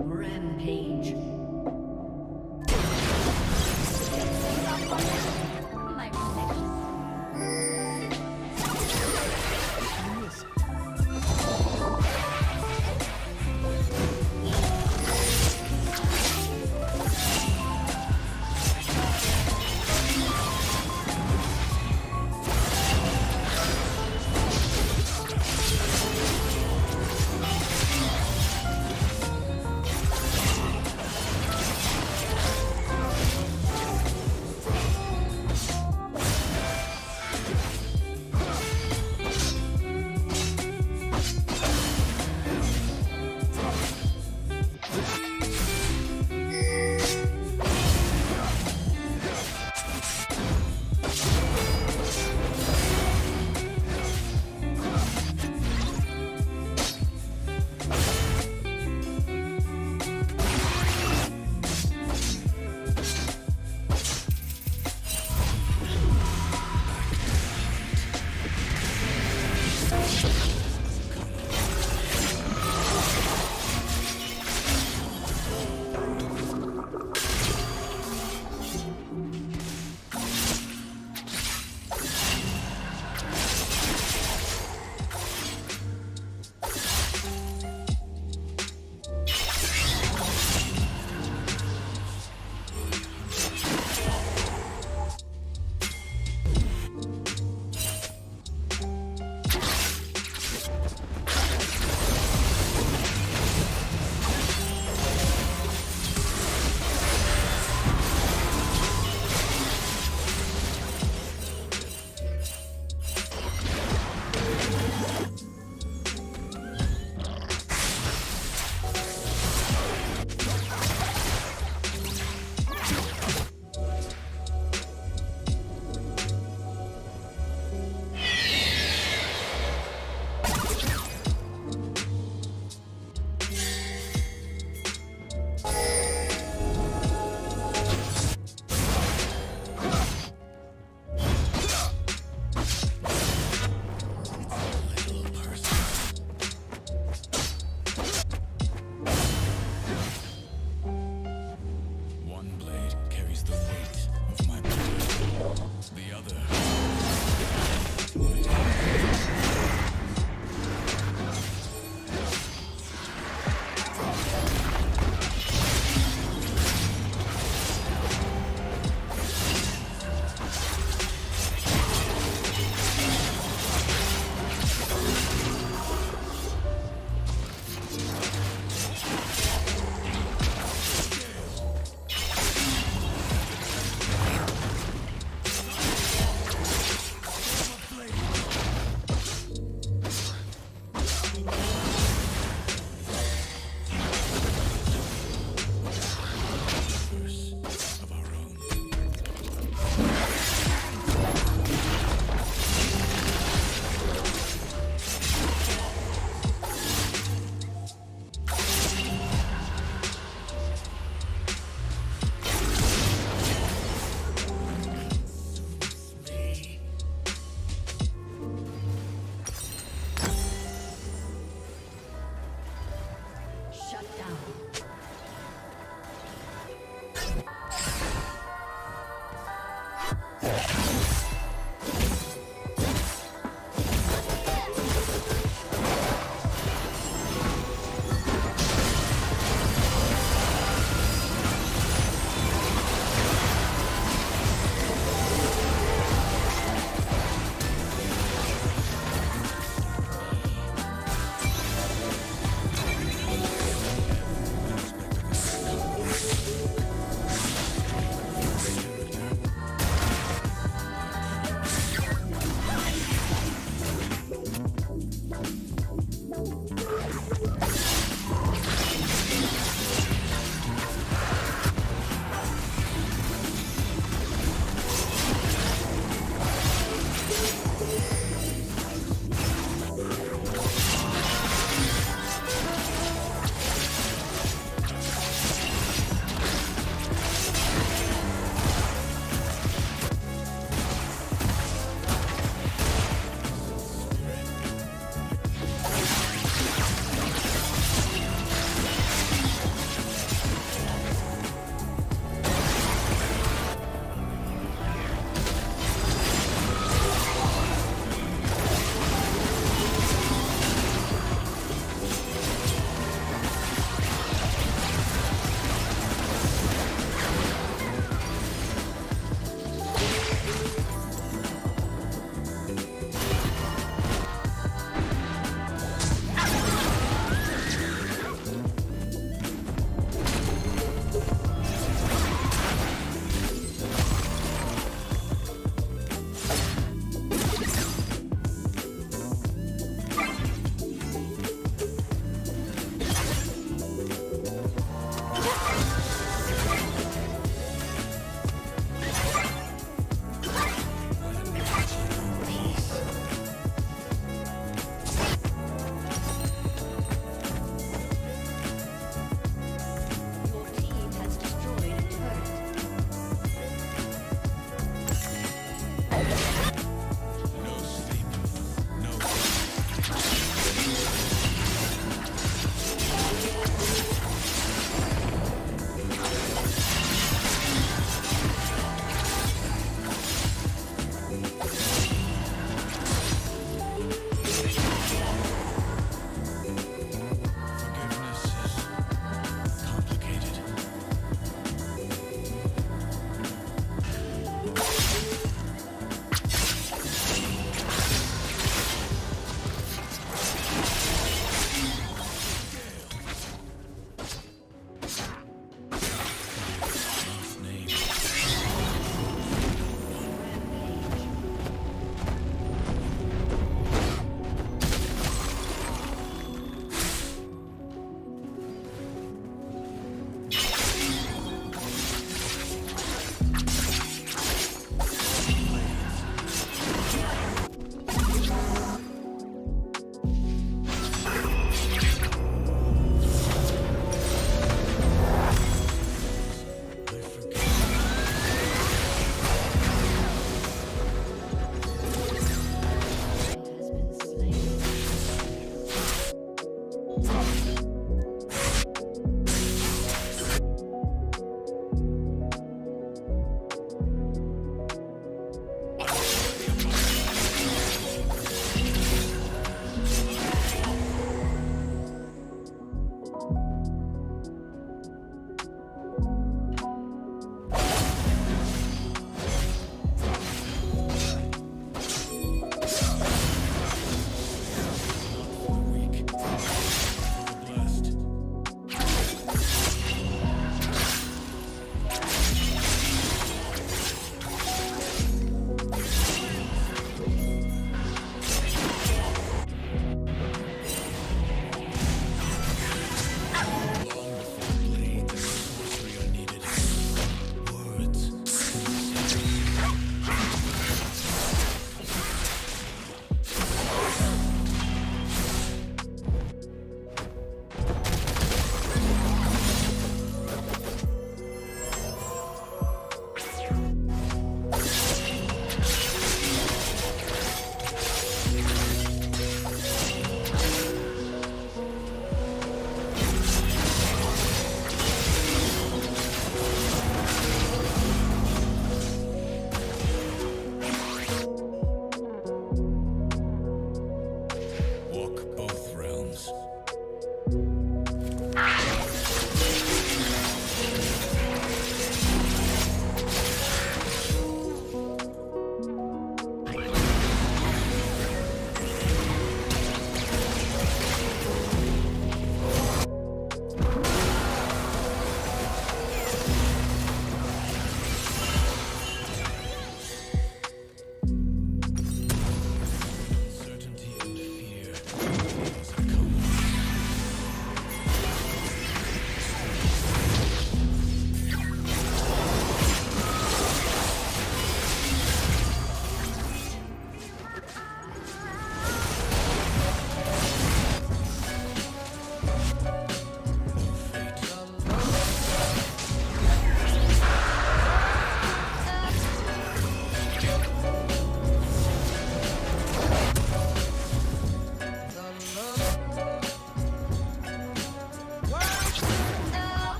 Rampage.